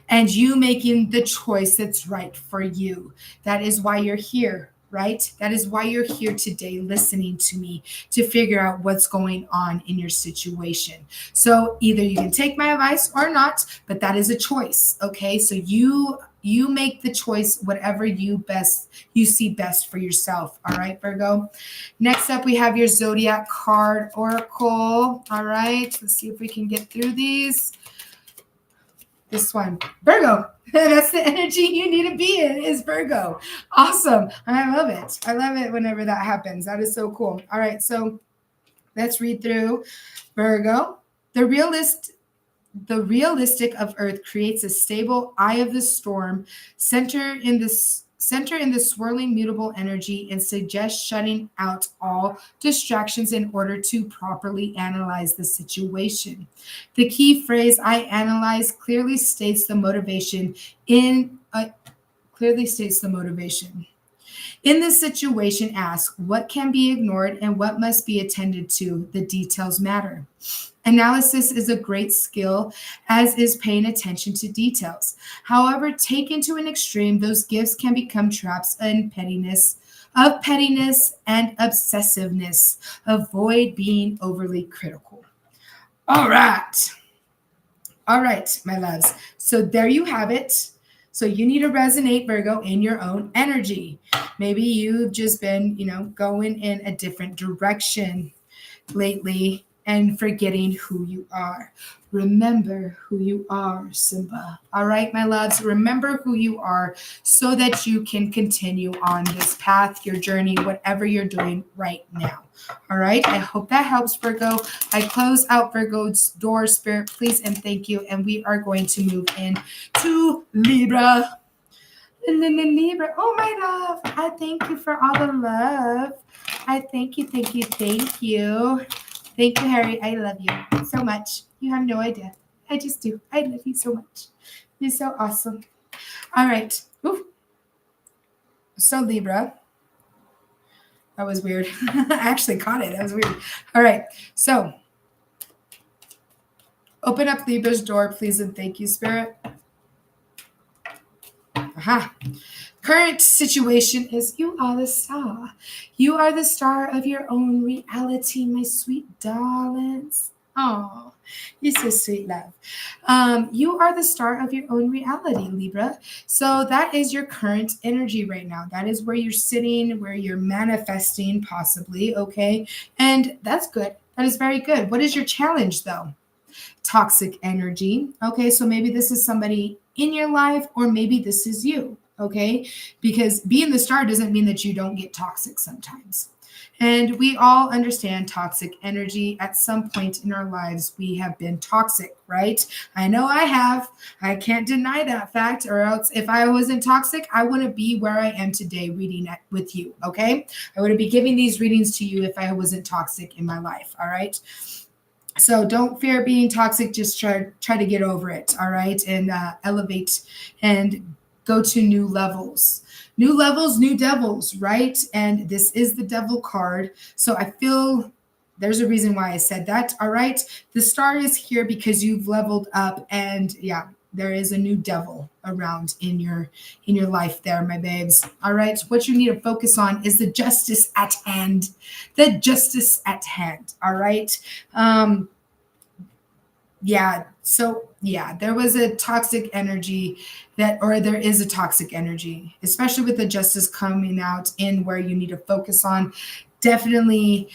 and you making the choice that's right for you. That is why you're here, right? That is why you're here today listening to me, to figure out what's going on in your situation. So either you can take my advice or not, but that is a choice. Okay. So you make the choice, whatever you see best for yourself. All right, Virgo. Next up, we have your Zodiac card oracle. All right. Let's see if we can get through these. This one, Virgo. That's the energy you need to be in, is Virgo. Awesome. I love it. I love it whenever that happens. That is so cool. All right. So let's read through Virgo. The realistic of Earth creates a stable eye of the storm, center in the swirling mutable energy, and suggests shutting out all distractions in order to properly analyze the situation. The key phrase "I analyze" clearly states the motivation. In this situation, ask what can be ignored and what must be attended to. The details matter. Analysis is a great skill, as is paying attention to details. However, taken to an extreme, those gifts can become traps and pettiness and obsessiveness. Avoid being overly critical. All right. All right, my loves. So there you have it. So you need to resonate, Virgo, in your own energy. Maybe you've just been, going in a different direction lately and forgetting who you are. Remember who you are, Simba. All right, my loves, remember who you are so that you can continue on this path, your journey, whatever you're doing right now. All right, I hope that helps, Virgo. I close out Virgo's door, Spirit, please and thank you. And we are going to move in to Libra. Libra, oh my love, I thank you for all the love. I thank you, thank you, thank you. Thank you, Harry. I love you so much. You have no idea. I just do. I love you so much. You're so awesome. All right. Ooh. So Libra. That was weird. I actually caught it. That was weird. All right. So open up Libra's door, please, and thank you, Spirit. Aha. Current situation is you are the star. You are the star of your own reality, my sweet darlings. Oh, you're so sweet, love. You are the star of your own reality, Libra. So that is your current energy right now. That is where you're sitting, where you're manifesting, possibly. Okay. And that's good. That is very good. What is your challenge, though? Toxic energy. Okay. So maybe this is somebody in your life, or maybe this is you. Okay. Because being the star doesn't mean that you don't get toxic sometimes. And we all understand toxic energy. At some point in our lives, we have been toxic, right? I know I have. I can't deny that fact, or else if I wasn't toxic, I wouldn't be where I am today reading it with you, okay? I wouldn't be giving these readings to you if I wasn't toxic in my life, all right? So don't fear being toxic. Just try to get over it, all right? And elevate and go to new levels. New levels, new devils, right? And this is the devil card. So I feel there's a reason why I said that, all right? The star is here because you've leveled up, and yeah, there is a new devil around in your life there, my babes. All right, what you need to focus on is the justice at hand. The justice at hand, all right? There was a toxic energy there is a toxic energy, especially with the justice coming out in where you need to focus on. Definitely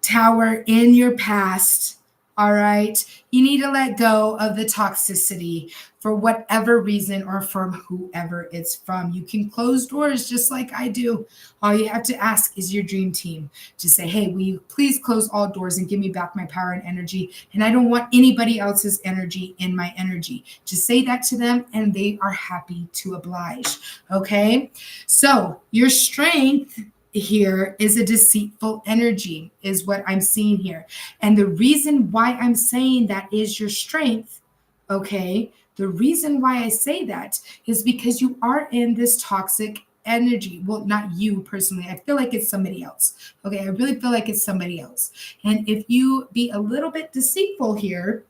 tower in your past. All right. You need to let go of the toxicity for whatever reason or from whoever it's from. You can close doors just like I do. All you have to ask is your dream team to say, hey, will you please close all doors and give me back my power and energy? And I don't want anybody else's energy in my energy. Just say that to them and they are happy to oblige. Okay. So your strength here is a deceitful energy, is what I'm seeing here. And the reason why I'm saying that is your strength, okay? The reason why I say that is because you are in this toxic energy. Well, not you personally. I feel like it's somebody else. Okay, I really feel like it's somebody else. And if you be a little bit deceitful here,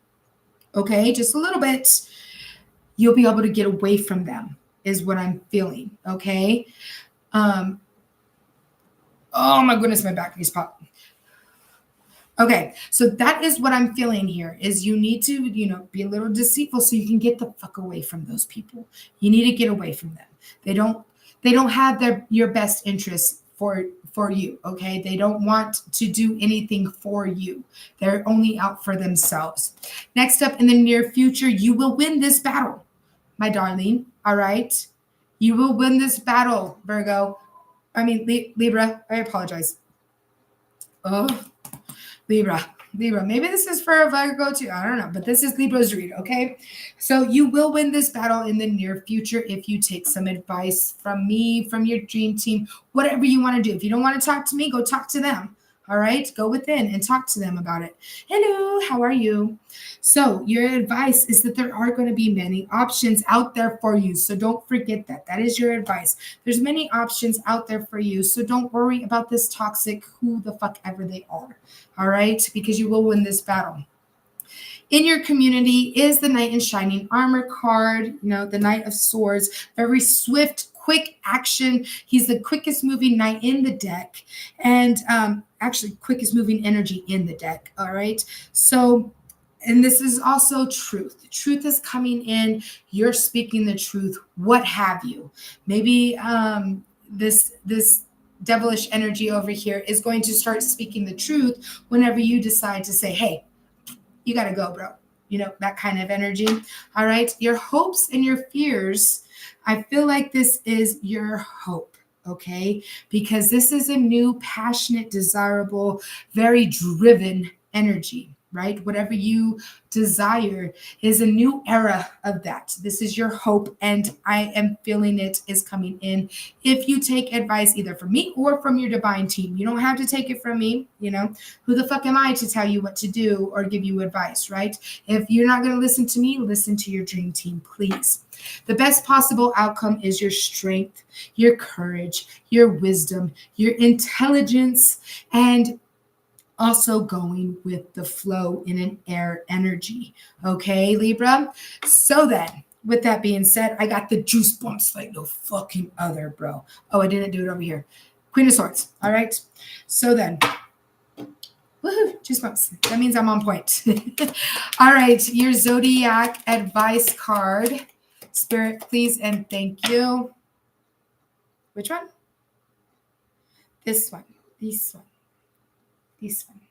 okay, just a little bit, you'll be able to get away from them, is what I'm feeling, okay? Oh my goodness, my back is popping. Okay, so that is what I'm feeling here is you need to, be a little deceitful so you can get the fuck away from those people. You need to get away from them. They don't have your best interests for you, okay? They don't want to do anything for you. They're only out for themselves. Next up, in the near future, you will win this battle, my darling, all right? You will win this battle, Virgo. I mean, Libra, I apologize. Oh, Libra. Maybe this is for a Virgo too. I don't know, but this is Libra's read, okay? So you will win this battle in the near future if you take some advice from me, from your dream team, whatever you want to do. If you don't want to talk to me, go talk to them. All right, go within and talk to them about it. Hello, how are you? So, your advice is that there are going to be many options out there for you. So, don't forget that. That is your advice. There's many options out there for you. So, don't worry about this toxic who the fuck ever they are. All right, because you will win this battle. In your community is the Knight in Shining Armor card, the Knight of Swords, very swift, quick action. He's the quickest moving knight in the deck, and actually quickest moving energy in the deck. All right. So, and this is also truth. Truth is coming in. You're speaking the truth. What have you? Maybe this devilish energy over here is going to start speaking the truth whenever you decide to say, hey, you got to go, bro. That kind of energy. All right. Your hopes and your fears. I feel like this is your hope. Okay. Because this is a new, passionate, desirable, very driven energy, right? Whatever you desire is a new era of that. This is your hope. And I am feeling it is coming in. If you take advice either from me or from your divine team, you don't have to take it from me. Who the fuck am I to tell you what to do or give you advice, right? If you're not going to listen to me, listen to your dream team, please. The best possible outcome is your strength, your courage, your wisdom, your intelligence, and also going with the flow in an air energy. Okay, Libra? So then, with that being said, I got the juice bumps like no fucking other, bro. Oh, I didn't do it over here. Queen of Swords. All right. So then, woohoo, juice bumps. That means I'm on point. All right, your Zodiac advice card. Spirit, please and thank you. Which one? This one. This one. This one.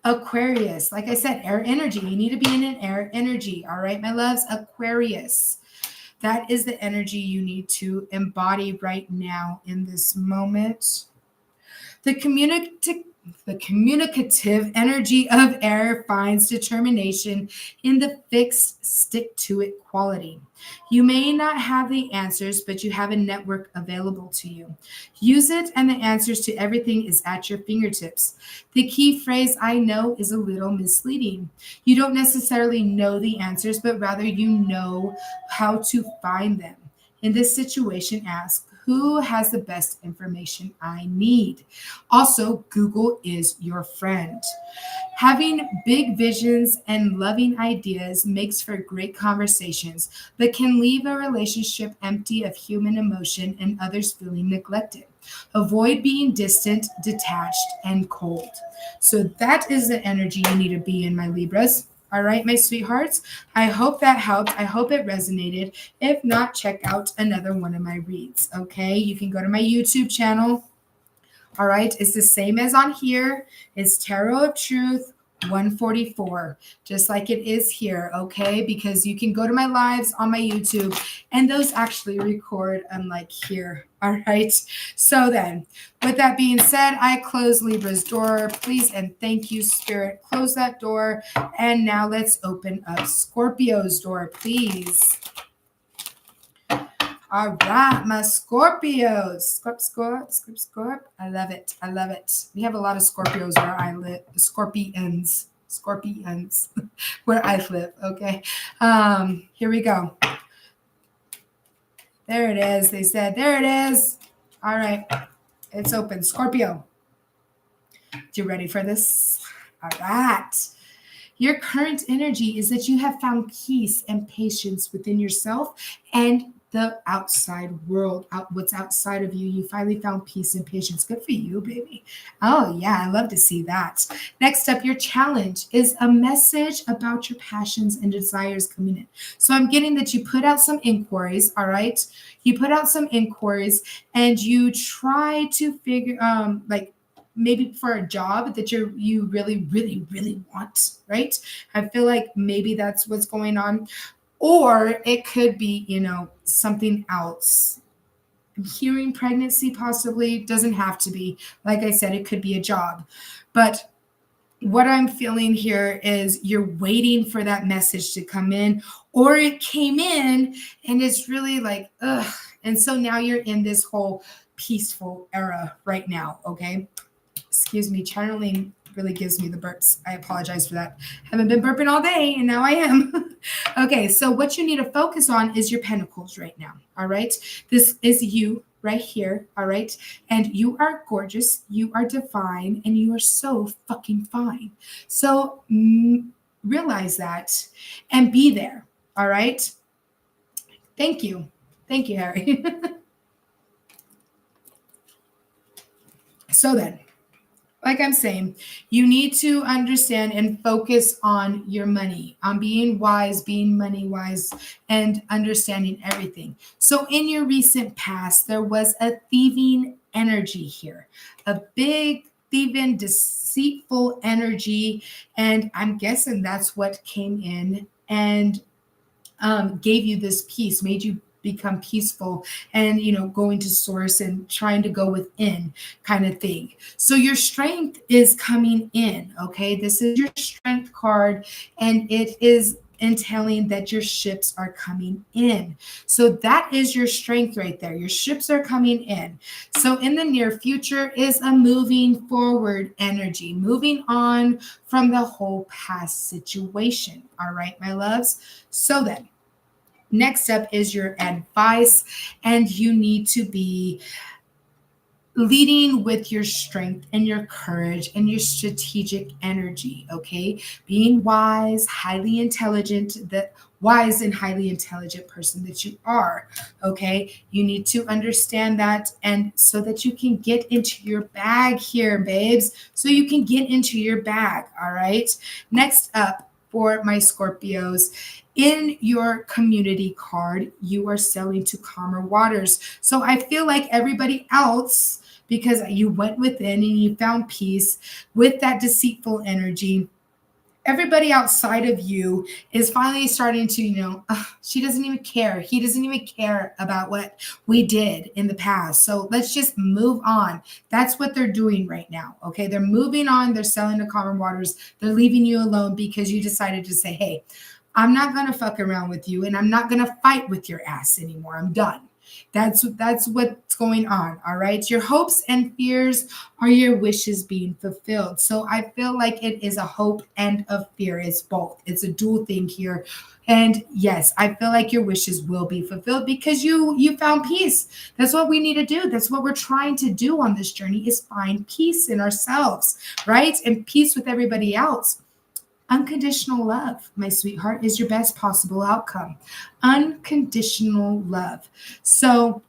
Aquarius. Like I said, air energy. You need to be in an air energy. All right, my loves. Aquarius. That is the energy you need to embody right now in this moment. The communicative energy of air finds determination in the fixed, stick-to-it quality. You may not have the answers, but you have a network available to you. Use it, and the answers to everything is at your fingertips. The key phrase, I know, is a little misleading. You don't necessarily know the answers, but rather you know how to find them. In this situation, ask, who has the best information I need? Also, Google is your friend. Having big visions and loving ideas makes for great conversations, but can leave a relationship empty of human emotion and others feeling neglected. Avoid being distant, detached, and cold. So that is the energy you need to be in, my Libras. All right, my sweethearts. I hope that helped. I hope it resonated. If not, check out another one of my reads. Okay, you can go to my YouTube channel. All right, it's the same as on here. It's Tarot of Truth 144, just like it is here, okay? Because you can go to my lives on my YouTube, and those actually record unlike here, all right? So then, with that being said, I close Libra's door. Please and thank you, Spirit. Close that door, and now let's open up Scorpio's door, please. All right, my Scorpios. Scorp. I love it. I love it. We have a lot of Scorpios where I live. Scorpions. Where I live. Okay. Here we go. There it is. They said, there it is. All right. It's open. Scorpio. You ready for this? All right. Your current energy is that you have found peace and patience within yourself and the outside world, what's outside of you. You finally found peace and patience. Good for you, baby. Oh, yeah, I love to see that. Next up, your challenge is a message about your passions and desires coming in. So I'm getting that you put out some inquiries, all right? You put out some inquiries and you try to figure, maybe for a job that you really want, right? I feel like maybe that's what's going on, or it could be something else. I'm hearing pregnancy, possibly. Doesn't have to be. Like I said, it could be a job, but what I'm feeling here is you're waiting for that message to come in, or it came in and it's really like ugh, and so now you're in this whole peaceful era right now. Okay, excuse me, channeling really gives me the burps. I apologize for that. Haven't been burping all day and now I am. Okay, so what you need to focus on is your pentacles right now. All right, this is you right here. All right, and you are gorgeous, you are divine, and you are so fucking fine. So realize that and be there. All right, thank you, Harry. So then, like I'm saying, you need to understand and focus on your money, on being wise, being money wise, and understanding everything. So in your recent past, there was a thieving energy here, a big thieving, deceitful energy. And I'm guessing that's what came in and gave you this peace, made you become peaceful and going to source and trying to go within kind of thing. So your strength is coming in. Okay, this is your strength card and it is entailing that your ships are coming in. So that is your strength right there. Your ships are coming in. So in the near future is a moving forward energy, moving on from the whole past situation. All right, my loves. So then next up is your advice, and you need to be leading with your strength and your courage and your strategic energy, okay? Being wise, highly intelligent, that wise and highly intelligent person that you are, okay? You need to understand that, and so that you can get into your bag here, babes, so you can get into your bag, all right? Next up for my Scorpios, in your community card, you are selling to calmer waters. So I feel like everybody else, because you went within and you found peace with that deceitful energy, everybody outside of you is finally starting to, she doesn't even care. He doesn't even care about what we did in the past. So let's just move on. That's what they're doing right now. Okay. They're moving on. They're selling to calmer waters. They're leaving you alone because you decided to say, hey, I'm not going to fuck around with you and I'm not going to fight with your ass anymore. I'm done. That's what's going on. All right. Your hopes and fears are your wishes being fulfilled. So I feel like it is a hope and a fear. It's both. It's a dual thing here. And yes, I feel like your wishes will be fulfilled because you found peace. That's what we need to do. That's what we're trying to do on this journey, is find peace in ourselves, right? And peace with everybody else. Unconditional love, my sweetheart, is your best possible outcome. Unconditional love. So,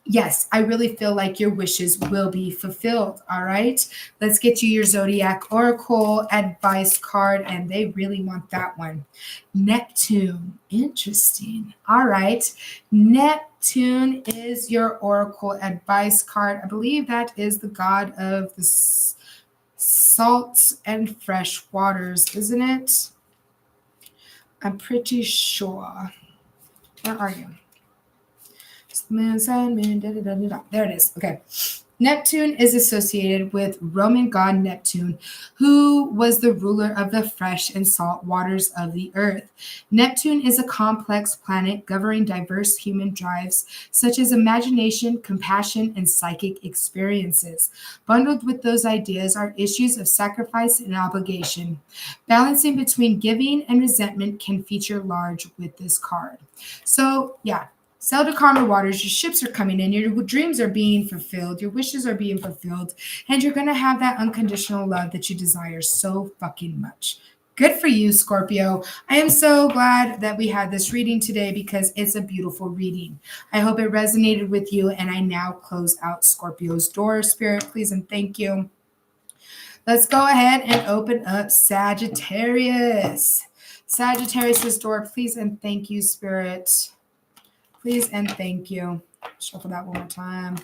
yes, I really feel like your wishes will be fulfilled. All right. Let's get you your Zodiac Oracle advice card. And they really want that one. Neptune. Interesting. All right. Neptune is your Oracle advice card. I believe that is the god of the salts and fresh waters, isn't it? I'm pretty sure. Where are you? Moon, sun, moon, da, da, da, da, da. There it is. Okay. Neptune is associated with Roman god Neptune, who was the ruler of the fresh and salt waters of the earth. Neptune is a complex planet governing diverse human drives, such as imagination, compassion, and psychic experiences. Bundled with those ideas are issues of sacrifice and obligation. Balancing between giving and resentment can feature large with this card. So, yeah, sail to calmer waters. Your ships are coming in. Your dreams are being fulfilled. Your wishes are being fulfilled. And you're going to have that unconditional love that you desire so fucking much. Good for you, Scorpio. I am so glad that we had this reading today because it's a beautiful reading. I hope it resonated with you. And I now close out Scorpio's door. Spirit, please and thank you. Let's go ahead and open up Sagittarius. Sagittarius's door, please and thank you, Spirit. Please and thank you. Shuffle that one more time.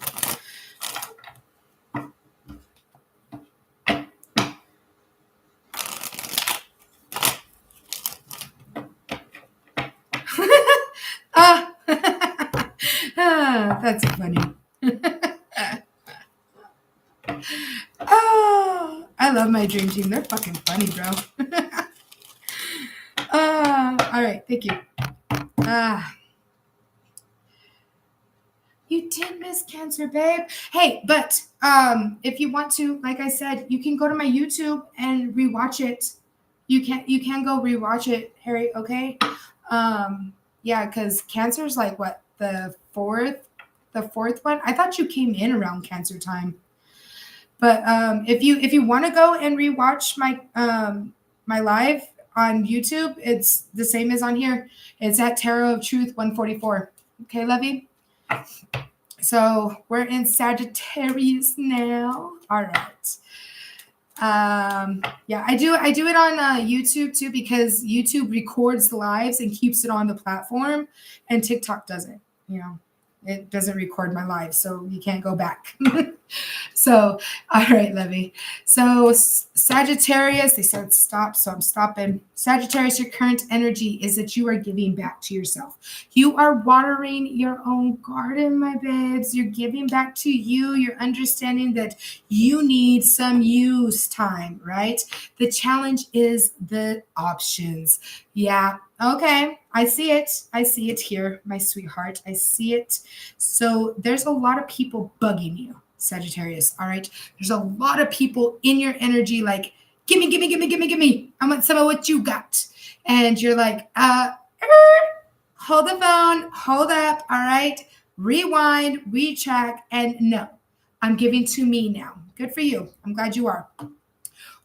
That's funny. I love my dream team. They're fucking funny, bro. All right, thank you. You did miss Cancer, babe. Hey, but if you want to, like I said, you can go to my YouTube and rewatch it. You can go rewatch it, Harry. Okay. Yeah, because Cancer is like what, the fourth one. I thought you came in around Cancer time. But if you want to go and rewatch my my live on YouTube, it's the same as on here. It's at Tarot of Truth 144. Okay, Lovey? So we're in Sagittarius now. All right. Yeah, I do it on YouTube too, because YouTube records the lives and keeps it on the platform, and TikTok doesn't. It doesn't record my live, so you can't go back. So, all right, Levy. So Sagittarius, they said stop, so I'm stopping. Sagittarius, your current energy is that you are giving back to yourself. You are watering your own garden, my babes. You're giving back to you. You're understanding that you need some use time, right? The challenge is the options. Yeah. Okay. I see it. I see it here, my sweetheart. I see it. So there's a lot of people bugging you, Sagittarius. All right. There's a lot of people in your energy like, give me, give me, give me, give me, give me. I want some of what you got. And you're like, hold the phone, hold up. All right. Rewind, retrack, and no, I'm giving to me now. Good for you. I'm glad you are.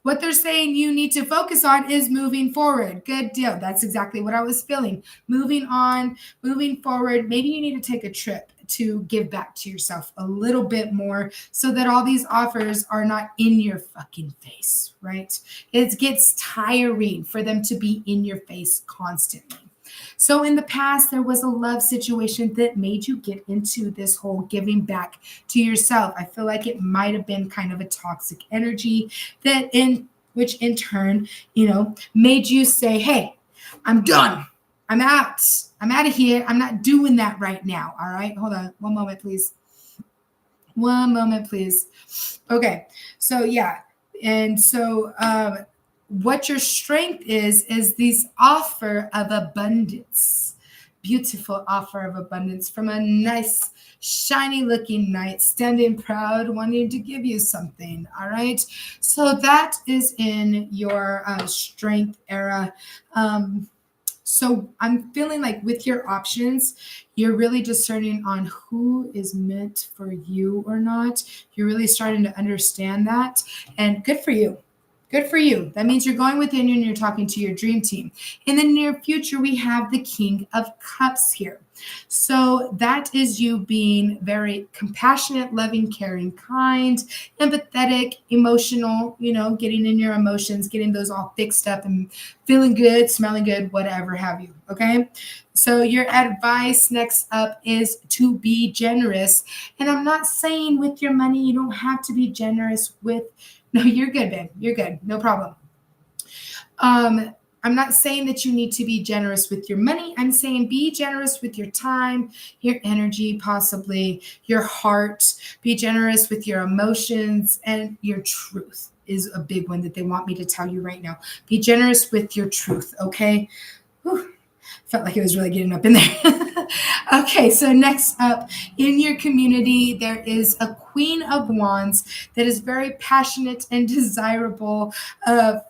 What they're saying you need to focus on is moving forward. Good deal. That's exactly what I was feeling. Moving on, moving forward. Maybe you need to take a trip to give back to yourself a little bit more so that all these offers are not in your fucking face, right? It gets tiring for them to be in your face constantly. So in the past, there was a love situation that made you get into this whole giving back to yourself. I feel like it might have been kind of a toxic energy which in turn, made you say, hey, I'm done. I'm out. I'm out of here. I'm not doing that right now. All right. Hold on. One moment, please. One moment, please. Okay. So yeah. And so what your strength is this offer of abundance. Beautiful offer of abundance from a nice, shiny looking knight standing proud, wanting to give you something. All right. So that is in your strength era. So I'm feeling like with your options, you're really discerning on who is meant for you or not. You're really starting to understand that. And good for you. Good for you. That means you're going within you and you're talking to your dream team. In the near future, we have the King of Cups here. So that is you being very compassionate, loving, caring, kind, empathetic, emotional, getting in your emotions, getting those all fixed up and feeling good, smelling good, whatever have you. Okay. So your advice next up is to be generous. And I'm not saying with your money, you don't have to be generous with. No, you're good, babe. You're good. No problem. I'm not saying that you need to be generous with your money. I'm saying be generous with your time, your energy, possibly your heart. Be generous with your emotions and your truth is a big one that they want me to tell you right now. Be generous with your truth, okay? Whew. Felt like it was really getting up in there. Okay, so next up in your community, there is a Queen of Wands that is very passionate and desirable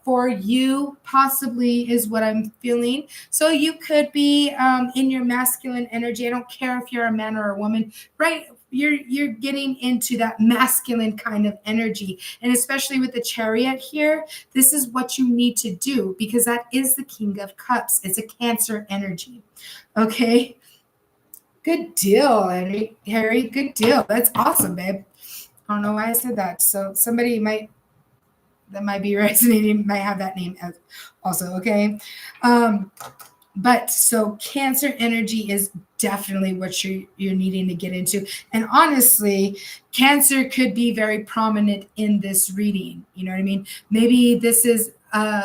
for you, possibly, is what I'm feeling. So you could be in your masculine energy. I don't care if you're a man or a woman, right? You're getting into that masculine kind of energy, and especially with the Chariot here, this is what you need to do because that is the King of Cups. It's a Cancer energy. Okay, good deal, Harry. Good deal. That's awesome, babe. I don't know why I said that. So somebody that might be resonating might have that name as also. Okay. But so Cancer energy is definitely what you're needing to get into. And honestly, Cancer could be very prominent in this reading. You know what I mean? Maybe this is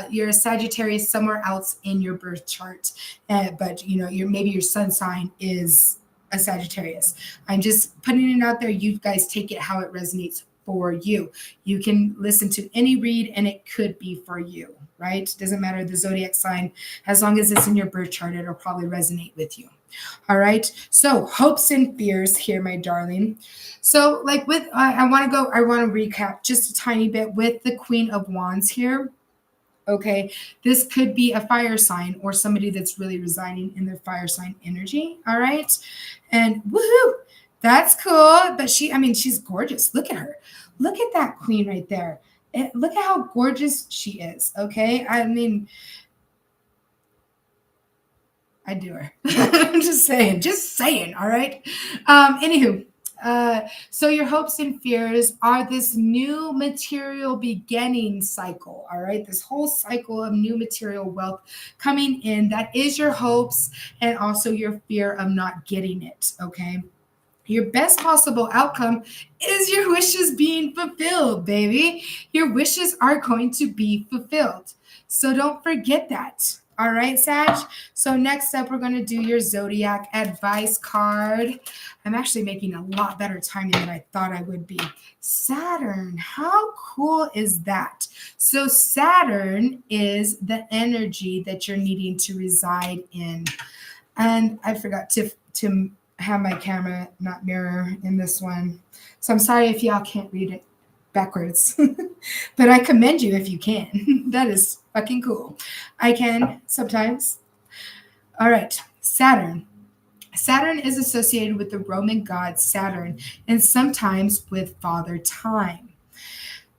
you're a Sagittarius somewhere else in your birth chart, but you know, maybe your sun sign is a Sagittarius. I'm just putting it out there. You guys take it how it resonates for you. You can listen to any read and it could be for you, right? Doesn't matter the zodiac sign. As long as it's in your birth chart, it'll probably resonate with you. All right. So hopes and fears here, my darling. So like with, I want to recap just a tiny bit with the Queen of Wands here. Okay, this could be a fire sign or somebody that's really residing in their fire sign energy. All right. And woohoo, that's cool. But she's gorgeous. Look at her. Look at that queen right there. And look at how gorgeous she is. Okay. I mean, I do her. I'm just saying. All right. Anywho, so your hopes and fears are this new material beginning cycle. All right. This whole cycle of new material wealth coming in. That is your hopes and also your fear of not getting it. Okay. Your best possible outcome is your wishes being fulfilled, baby. Your wishes are going to be fulfilled. So don't forget that. All right, Sag. So next up, we're going to do your zodiac advice card. I'm actually making a lot better timing than I thought I would be. Saturn, how cool is that? So Saturn is the energy that you're needing to reside in. And I forgot to have my camera not mirror in this one. So I'm sorry if y'all can't read it backwards, but I commend you if you can. That is fucking cool. I can sometimes. All right, Saturn. Saturn is associated with the Roman god Saturn and sometimes with Father Time.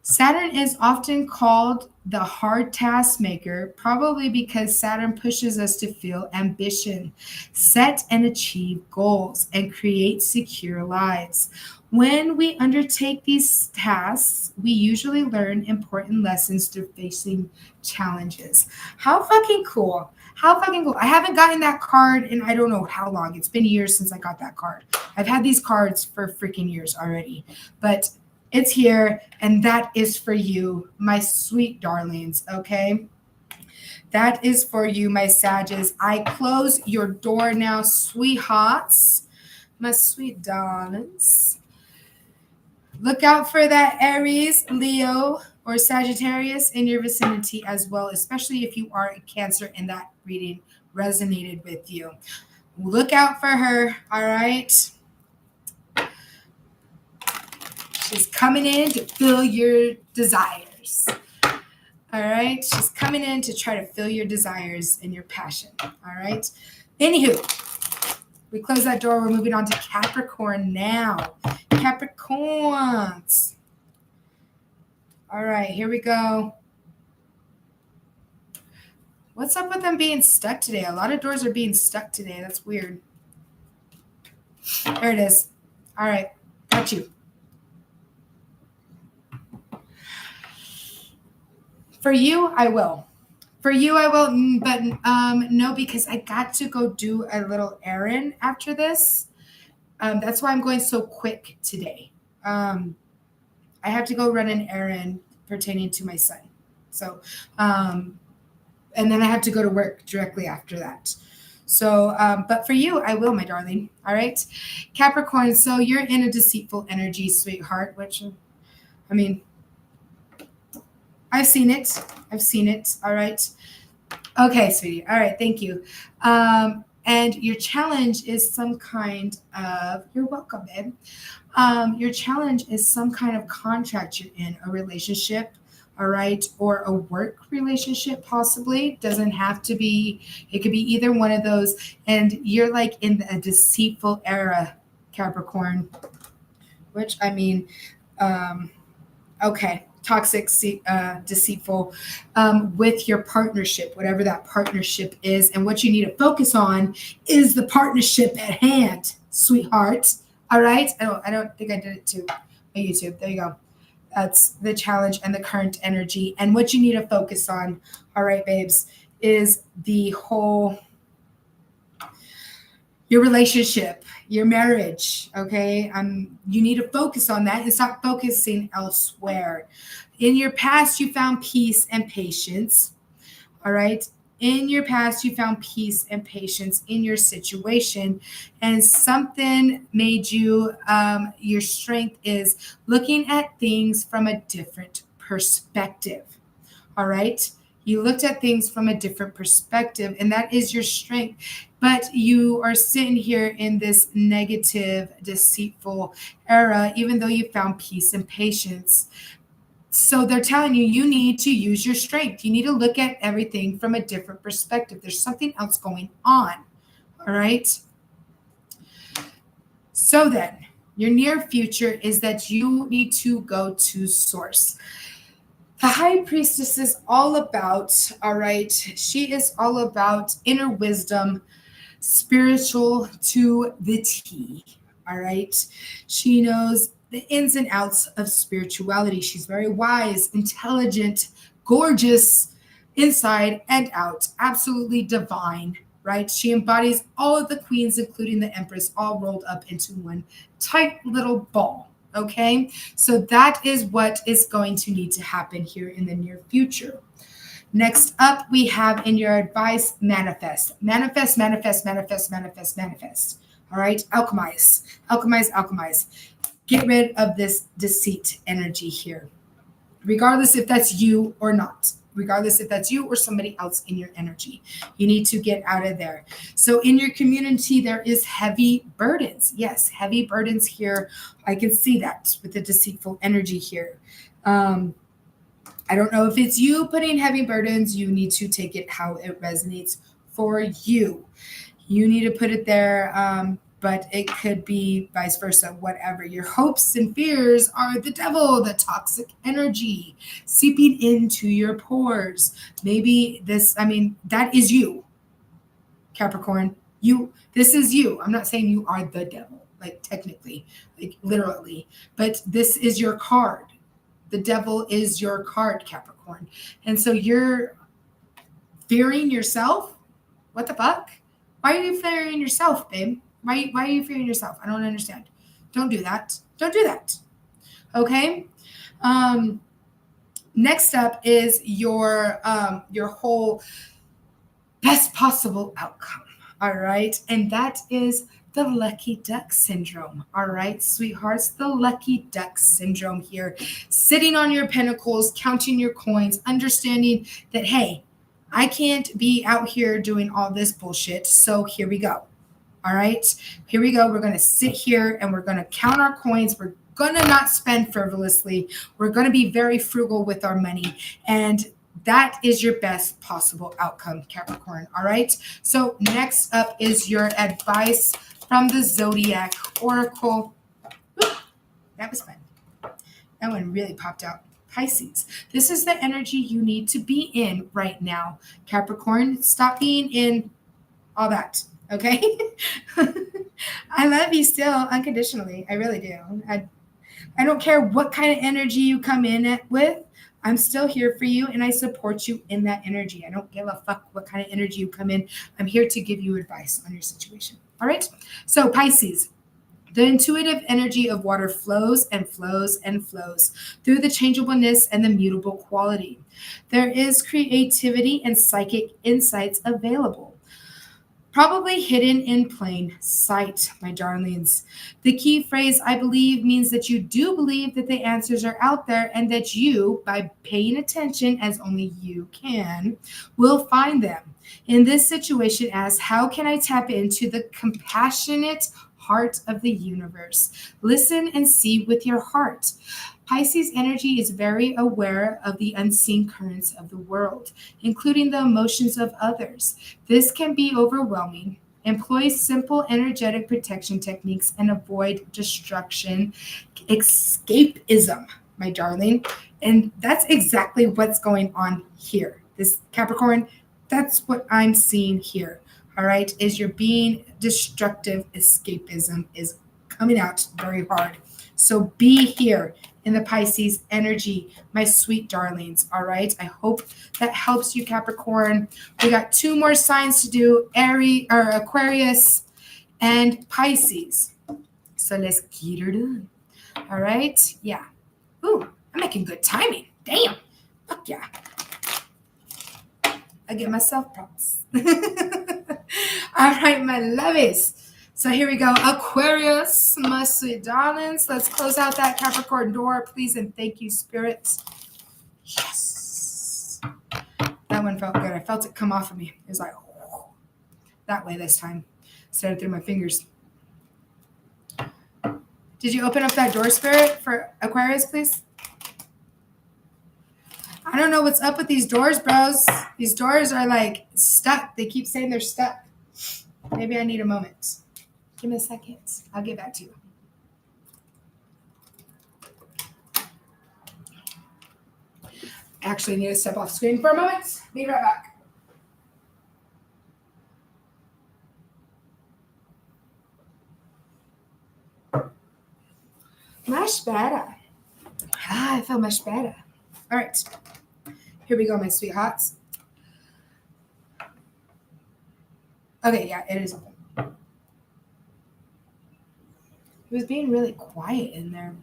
Saturn is often called the hard task maker, probably because Saturn pushes us to feel ambition, set and achieve goals, and create secure lives. When we undertake these tasks, we usually learn important lessons through facing challenges. How fucking cool. How fucking cool. I haven't gotten that card in I don't know how long. It's been years since I got that card. I've had these cards for freaking years already. But it's here, and that is for you, my sweet darlings, okay? That is for you, my Sages. I close your door now, sweethearts, my sweet darlings. Look out for that Aries, Leo, or Sagittarius in your vicinity as well, especially if you are a Cancer and that reading resonated with you. Look out for her, all right? She's coming in to fill your desires. All right. She's coming in to try to fill your desires and your passion. All right. Anywho, we close that door. We're moving on to Capricorn now. Capricorns. All right. Here we go. What's up with them being stuck today? A lot of doors are being stuck today. That's weird. There it is. All right. Got you. For you, I will. For you, I will, but no, because I got to go do a little errand after this. That's why I'm going so quick today. I have to go run an errand pertaining to my son. So and then I have to go to work directly after that. So, but for you, I will, my darling. All right. Capricorn, so you're in a deceitful energy, sweetheart, which, I mean, I've seen it. I've seen it. All right. Okay, sweetie. All right. Thank you. And your challenge is some kind of, you're welcome, babe. Your challenge is some kind of contract you're in, a relationship, all right, or a work relationship, possibly. Doesn't have to be, it could be either one of those. And you're like in a deceitful era, Capricorn, which I mean, okay, toxic, deceitful, with your partnership, whatever that partnership is. And what you need to focus on is the partnership at hand, sweetheart. All right. I don't think I did it to my YouTube. There you go. That's the challenge and the current energy. And what you need to focus on, all right, babes, is the whole, your relationship, your marriage, okay? You need to focus on that and stop focusing elsewhere. In your past, you found peace and patience, all right? In your past, you found peace and patience in your situation, and something made you, your strength is looking at things from a different perspective, all right? You looked at things from a different perspective, and that is your strength. But you are sitting here in this negative, deceitful era, even though you found peace and patience. So they're telling you, you need to use your strength. You need to look at everything from a different perspective. There's something else going on. All right. So then, your near future is that you need to go to source. The high priestess is all about, all right, she is all about inner wisdom, spiritual to the T, all right? She knows the ins and outs of spirituality. She's very wise, intelligent, gorgeous, inside and out, absolutely divine, right? She embodies all of the queens, including the empress, all rolled up into one tight little ball. Okay, so that is what is going to need to happen here in the near future. Next up, we have in your advice, manifest. Manifest, manifest, manifest, manifest, manifest. All right, alchemize, alchemize, alchemize. Get rid of this deceit energy here, regardless if that's you or not. Regardless if that's you or somebody else in your energy. You need to get out of there. So in your community, there is heavy burdens. Yes, heavy burdens here. I can see that with the deceitful energy here. I don't know if it's you putting heavy burdens. You need to take it how it resonates for you. You need to put it there, but it could be vice versa, whatever. Your hopes and fears are the devil, the toxic energy seeping into your pores. Maybe this, I mean, that is you, Capricorn. This is you. I'm not saying you are the devil, like technically, like literally, but this is your card. The devil is your card, Capricorn. And so you're fearing yourself? What the fuck? Why are you fearing yourself, babe? Why are you fearing yourself? I don't understand. Don't do that. Don't do that. Okay? Next up is your whole best possible outcome. All right? And that is the lucky duck syndrome. All right, sweethearts, the lucky duck syndrome here. Sitting on your pentacles, counting your coins, understanding that, hey, I can't be out here doing all this bullshit. So here we go. All right, here we go. We're going to sit here and we're going to count our coins. We're going to not spend frivolously. We're going to be very frugal with our money. And that is your best possible outcome, Capricorn. All right. So next up is your advice from the Zodiac Oracle. Ooh, that was fun. That one really popped out. Pisces. This is the energy you need to be in right now, Capricorn. Stop being in all that. Okay. I love you still unconditionally. I really do. I don't care what kind of energy you come in with. I'm still here for you and I support you in that energy. I don't give a fuck what kind of energy you come in. I'm here to give you advice on your situation. All right. So Pisces, The intuitive energy of water flows and flows and flows through the changeableness and the mutable quality. There is creativity and psychic insights available, probably hidden in plain sight, my darlings. The key phrase, I believe, means that you do believe that the answers are out there and that you, by paying attention as only you can, will find them. In this situation, as how can I tap into the compassionate heart of the universe? Listen and see with your heart. Pisces energy is very aware of the unseen currents of the world, including the emotions of others. This can be overwhelming. Employ simple energetic protection techniques and avoid destruction, escapism, my darling. And that's exactly what's going on here. This Capricorn, that's what I'm seeing here. All right, is you're being destructive. Escapism is coming out very hard. So be here in the Pisces energy, my sweet darlings. All right. I hope that helps you, Capricorn. We got 2 more signs to do, Aries or Aquarius and Pisces. So let's get her done. All right. Yeah. Ooh, I'm making good timing. Damn. Fuck yeah. I give myself props. All right, my lovies. So here we go. Aquarius, my sweet darlings. Let's close out that Capricorn door, please, and thank you, spirits. Yes. That one felt good. I felt it come off of me. It was like, whoo, that way this time. Started through my fingers. Did you open up that door, spirit, for Aquarius, please? I don't know what's up with these doors, bros. These doors are like stuck. They keep saying they're stuck. Maybe I need a moment. Give me a second. I'll get back to you. Actually, need to step off screen for a moment. Be right back. Much better. I feel much better. All right. Here we go, my sweethearts. Okay, yeah, it is open. It was being really quiet in there.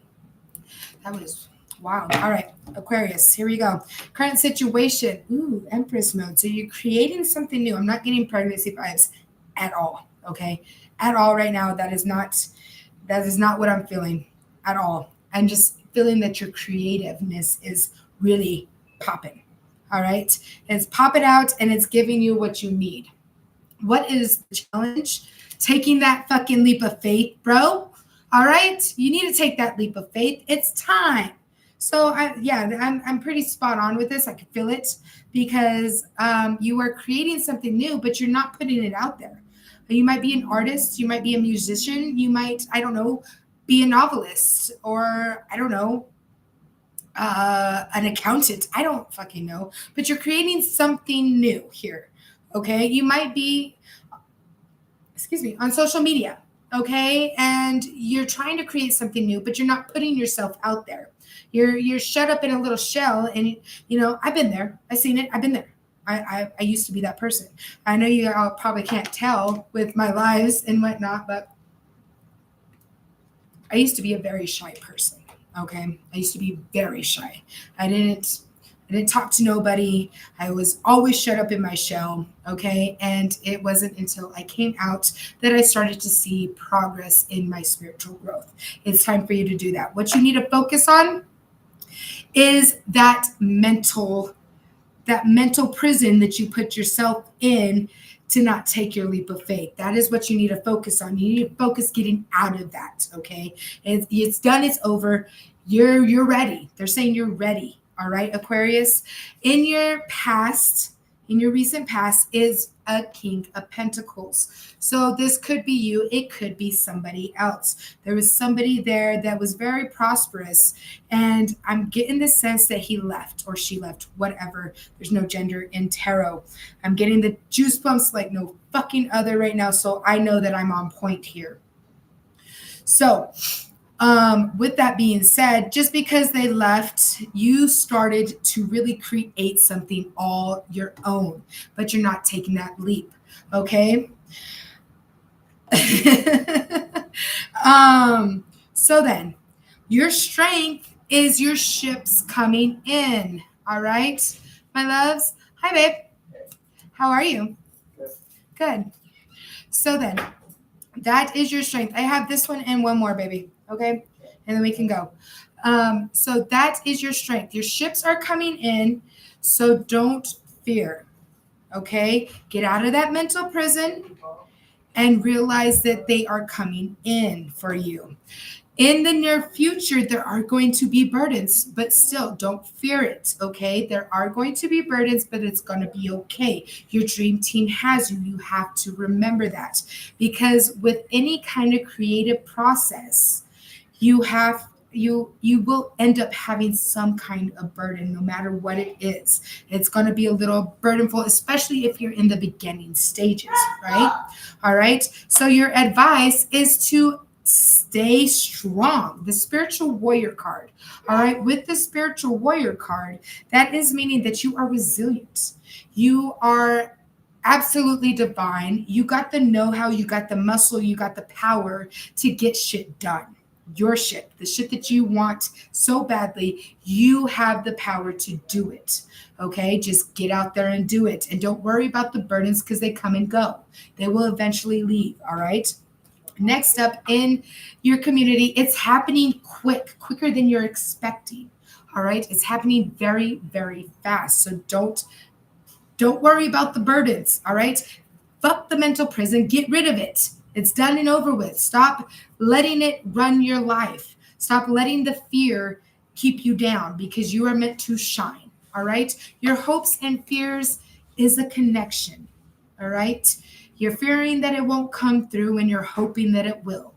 That was wild. All right, Aquarius, here we go. Current situation. Ooh, Empress mode. So you're creating something new. I'm not getting pregnancy vibes at all, okay? At all right now. That is not what I'm feeling at all. I'm just feeling that your creativeness is really popping, all right? It's popping out and it's giving you what you need. What is the challenge? Taking that fucking leap of faith, bro. All right, you need to take that leap of faith. It's time. So I'm pretty spot on with this. I can feel it because you are creating something new, but you're not putting it out there. You might be an artist. You might be a musician. You might, I don't know, be a novelist or I don't know, an accountant. I don't fucking know. But you're creating something new here. Okay, you might be, on social media. Okay, and you're trying to create something new, but you're not putting yourself out there. You're shut up in a little shell, and you know I've been there. I've seen it. I've been there. I used to be that person. I know you all probably can't tell with my lives and whatnot, but I used to be a very shy person. Okay, I used to be very shy. I didn't talk to nobody. I was always shut up in my shell, okay? And it wasn't until I came out that I started to see progress in my spiritual growth. It's time for you to do that. What you need to focus on is that mental prison that you put yourself in to not take your leap of faith. That is what you need to focus on. You need to focus getting out of that, okay? It's done. It's over. You're ready. They're saying you're ready. All right, Aquarius, in your recent past is a King of Pentacles. So this could be you. It could be somebody else. There was somebody there that was very prosperous. And I'm getting the sense that he left or she left, whatever. There's no gender in tarot. I'm getting the juice bumps like no fucking other right now. So I know that I'm on point here. So with that being said, just because they left, you started to really create something all your own, but you're not taking that leap, okay? So then, your strength is your ships coming in. All right, my loves. Hi, babe. How are you? Good. So then, that is your strength. I have this one and one more, baby. Okay, and then we can go. So that is your strength. Your ships are coming in, so don't fear. Okay, get out of that mental prison and realize that they are coming in for you. In the near future, there are going to be burdens, but still don't fear it. Okay. There are going to be burdens, but it's going to be okay. Your dream team has you. You have to remember that, because with any kind of creative process, you will end up having some kind of burden no matter what it is. It's going to be a little burdenful, especially if you're in the beginning stages, right? All right. So your advice is to stay strong. The spiritual warrior card. All right. With the spiritual warrior card, that is meaning that you are resilient. You are absolutely divine. You got the know-how, you got the muscle, you got the power to get shit done. Your shit, the shit that you want so badly, you have the power to do it. Okay, just get out there and do it. And don't worry about the burdens, because they come and go. They will eventually leave. All right. Next up in your community, it's happening quicker than you're expecting. All right. It's happening very, very fast. So don't worry about the burdens. All right. Fuck the mental prison. Get rid of it. It's done and over with. Stop letting it run your life. Stop letting the fear keep you down, because you are meant to shine. All right. Your hopes and fears is a connection. All right. You're fearing that it won't come through, and you're hoping that it will.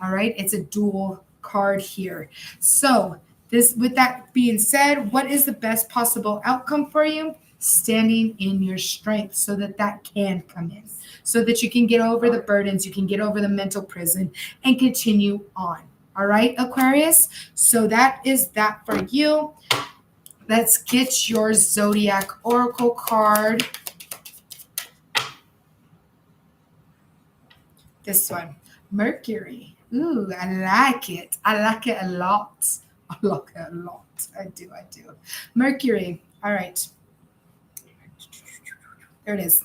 All right. It's a dual card here. So with that being said, what is the best possible outcome for you? Standing in your strength, so that can come in, so that you can get over the burdens, you can get over the mental prison and continue on. All right, Aquarius. So that is that for you. Let's get your Zodiac Oracle card. This one, Mercury. Ooh, I like it. I like it a lot. I like it a lot. I do. Mercury. All right. There it is.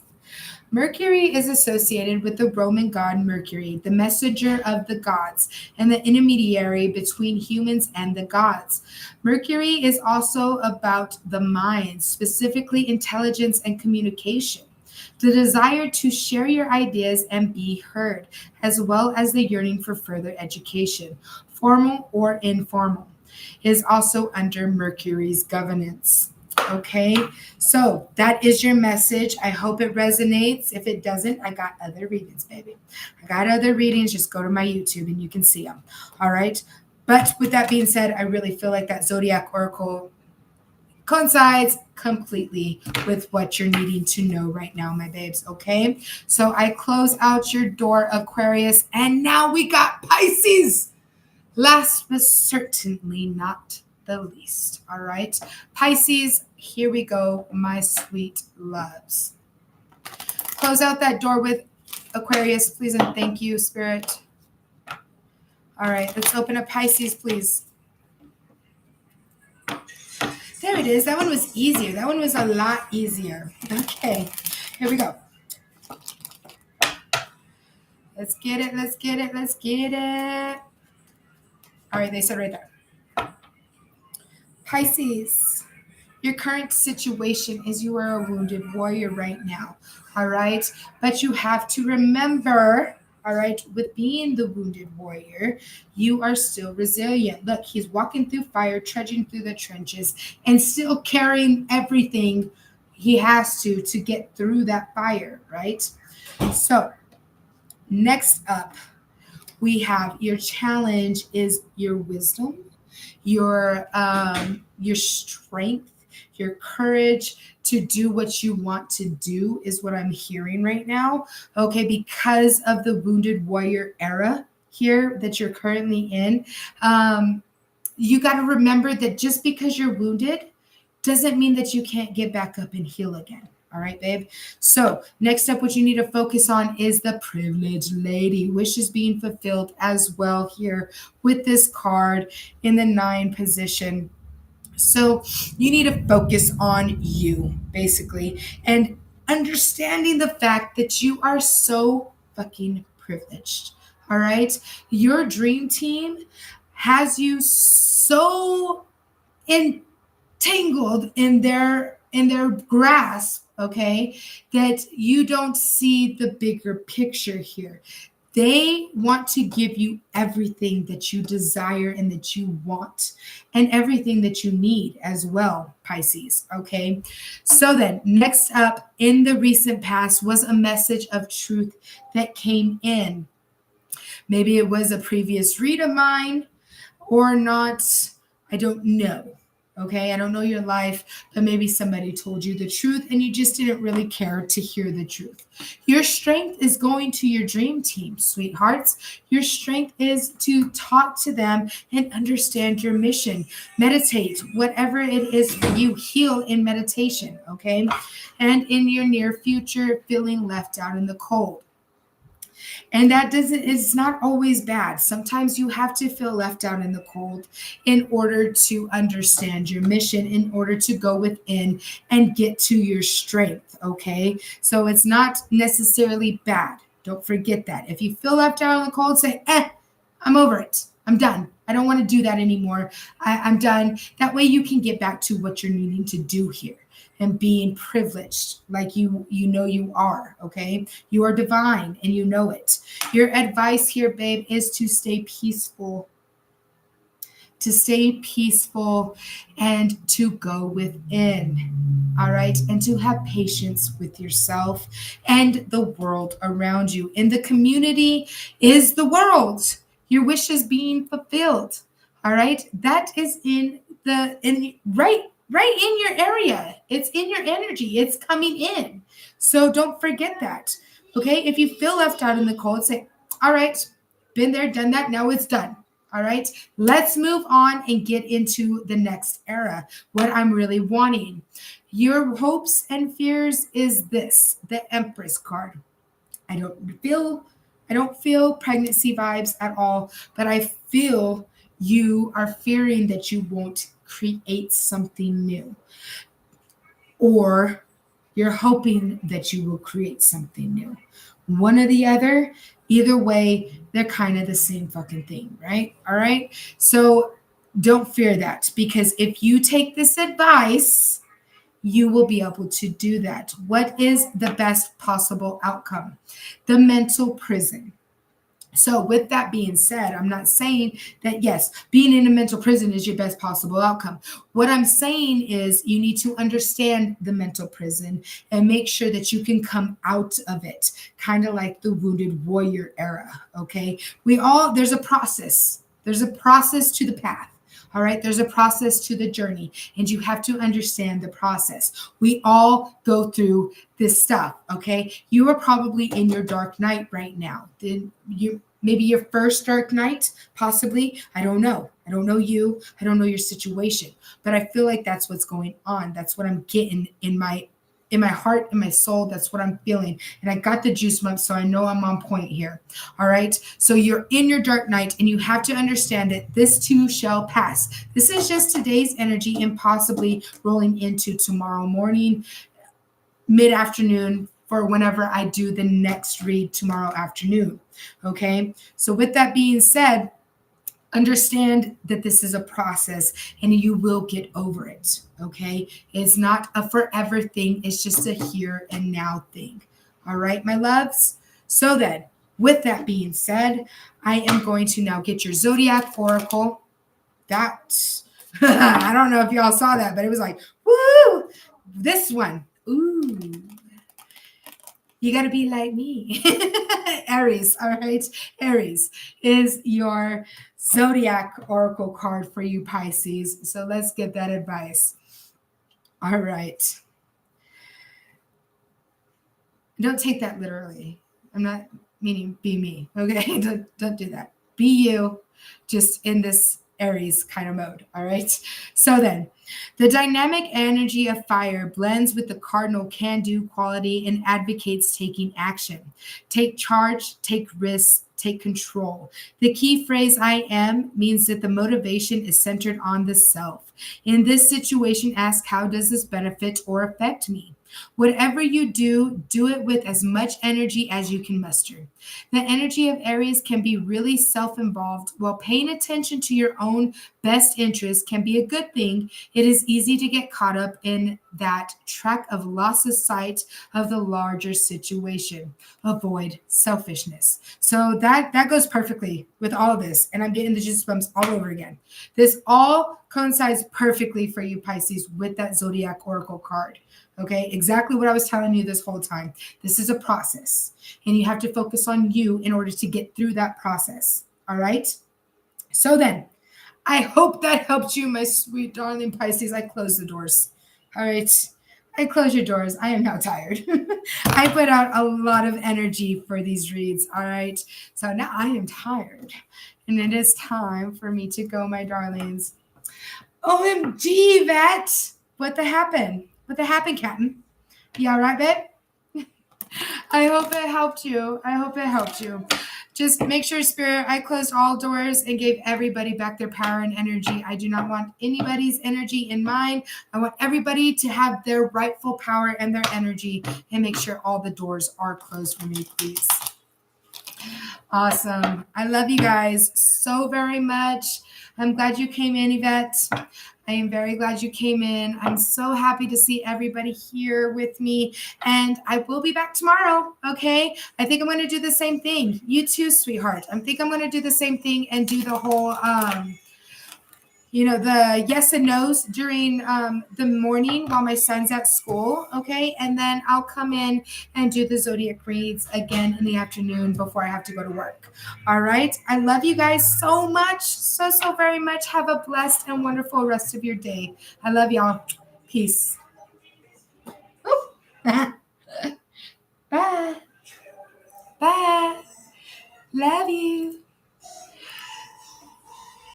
Mercury is associated with the Roman god Mercury, the messenger of the gods and the intermediary between humans and the gods. Mercury is also about the mind, specifically intelligence and communication, the desire to share your ideas and be heard, as well as the yearning for further education, formal or informal, is also under Mercury's governance. Okay, so that is your message. I hope it resonates. If it doesn't, I got other readings, baby. I got other readings. Just go to my YouTube and you can see them. All right. But with that being said, I really feel like that Zodiac Oracle coincides completely with what you're needing to know right now, my babes. Okay. So I close out your door, Aquarius. And now we got Pisces. Last but certainly not the least. All right. Pisces, here we go, my sweet loves. Close out that door with Aquarius, please, and thank you, Spirit. All right, let's open up Pisces, please. There it is. That one was easier. That one was a lot easier. Okay, here we go. Let's get it. Let's get it. Let's get it. All right, they said right there. Pisces, your current situation is you are a wounded warrior right now, all right? But you have to remember, all right, with being the wounded warrior, you are still resilient. Look, he's walking through fire, trudging through the trenches, and still carrying everything he has to get through that fire, right? So next up, we have your challenge is your wisdom, your strength, your courage to do what you want to do is what I'm hearing right now. Okay, because of the wounded warrior era here that you're currently in, you got to remember that just because you're wounded doesn't mean that you can't get back up and heal again. All right, babe. So next up, what you need to focus on is the privileged lady. Wishes being fulfilled as well here with this card in the 9 position. So you need to focus on you, basically, and understanding the fact that you are so fucking privileged. All right. Your dream team has you so entangled in their grasp, okay, that you don't see the bigger picture here. They want to give you everything that you desire and that you want, and everything that you need as well, Pisces. Okay. So then, next up in the recent past was a message of truth that came in. Maybe it was a previous read of mine or not. I don't know. Okay. I don't know your life, but maybe somebody told you the truth and you just didn't really care to hear the truth. Your strength is going to your dream team, sweethearts. Your strength is to talk to them and understand your mission. Meditate, whatever it is for you, heal in meditation. Okay. And in your near future, feeling left out in the cold. And that doesn't, it's not always bad. Sometimes you have to feel left out in the cold in order to understand your mission, in order to go within and get to your strength. Okay. So it's not necessarily bad. Don't forget that. If you feel left out in the cold, say, I'm over it. I'm done. I don't want to do that anymore. I'm done. That way you can get back to what you're needing to do here and being privileged like you know you are. Okay. You are divine and you know it. Your advice here, babe, is to stay peaceful, and to go within. All right. And to have patience with yourself and the world around you. In the community is the world. Your wishes being fulfilled. All right. That is right in your area. It's in your energy. It's coming in. So don't forget that. Okay. If you feel left out in the cold, say, all right, been there, done that. Now it's done. All right, let's move on and get into the next era. What I'm really wanting. Your hopes and fears is this, the Empress card. I don't feel pregnancy vibes at all, but I feel you are fearing that you won't create something new, or you're hoping that you will create something new. One or the other, either way, they're kind of the same fucking thing, right? All right. So don't fear that, because if you take this advice, you will be able to do that. What is the best possible outcome? The mental prison. So, with that being said, I'm not saying that, yes, being in a mental prison is your best possible outcome. What I'm saying is you need to understand the mental prison and make sure that you can come out of it, kind of like the wounded warrior era. Okay. There's a process. There's a process to the path. All right. There's a process to the journey, and you have to understand the process. We all go through this stuff. Okay. You are probably in your dark night right now. Maybe your first dark night, possibly. I don't know. I don't know you. I don't know your situation, but I feel like that's what's going on. That's what I'm getting in my heart, in my soul. That's what I'm feeling. And I got the juice month, so I know I'm on point here. All right. So you're in your dark night, and you have to understand that this too shall pass. This is just today's energy and possibly rolling into tomorrow morning, mid-afternoon, for whenever I do the next read tomorrow afternoon. Okay. So with that being said, understand that this is a process and you will get over it. Okay. It's not a forever thing. It's just a here and now thing. All right, my loves. So then, with that being said, I am going to now get your Zodiac Oracle. That, I don't know if y'all saw that, but it was like, woo, this one. Ooh. You got to be like me. Aries, all right? Aries is your Zodiac Oracle card for you, Pisces. So let's get that advice. All right. Don't take that literally. I'm not meaning be me, okay? Don't do that. Be you, just in this Aries kind of mode, all right? So then, The dynamic energy of fire blends with the cardinal can do quality and advocates taking action. Take charge, take risks, take control. The key phrase I am means that the motivation is centered on the self. In this situation, ask how does this benefit or affect me? Whatever you do, do it with as much energy as you can muster. The energy of Aries can be really self involved. While paying attention to your own best interest can be a good thing, it is easy to get caught up in that track of loss of sight of the larger situation. Avoid selfishness. So that goes perfectly with all of this. And I'm getting the goosebumps all over again. This all coincides perfectly for you, Pisces, with that Zodiac Oracle card. Okay, exactly what I was telling you this whole time. This is a process, and you have to focus on you in order to get through that process. All right. So then, I hope that helped you, my sweet darling Pisces. I close the doors. All right. I close your doors. I am now tired. I put out a lot of energy for these reads. All right. So now I am tired. And it is time for me to go, my darlings. OMG, Vet. What the happened? What the happened, Captain? You all right, babe? I hope it helped you. I hope it helped you. Just make sure, Spirit, I closed all doors and gave everybody back their power and energy. I do not want anybody's energy in mine. I want everybody to have their rightful power and their energy, and make sure all the doors are closed for me, please. Awesome. I love you guys so very much. I'm glad you came in, Yvette. I am very glad you came in. I'm so happy to see everybody here with me. And I will be back tomorrow, okay? I think I'm going to do the same thing. You too, sweetheart. I think I'm going to do the same thing and do the whole, the yes and no's during the morning while my son's at school, okay? And then I'll come in and do the zodiac reads again in the afternoon before I have to go to work. All right? I love you guys so much, so very much. Have a blessed and wonderful rest of your day. I love y'all. Peace. Bye. Bye. Love you.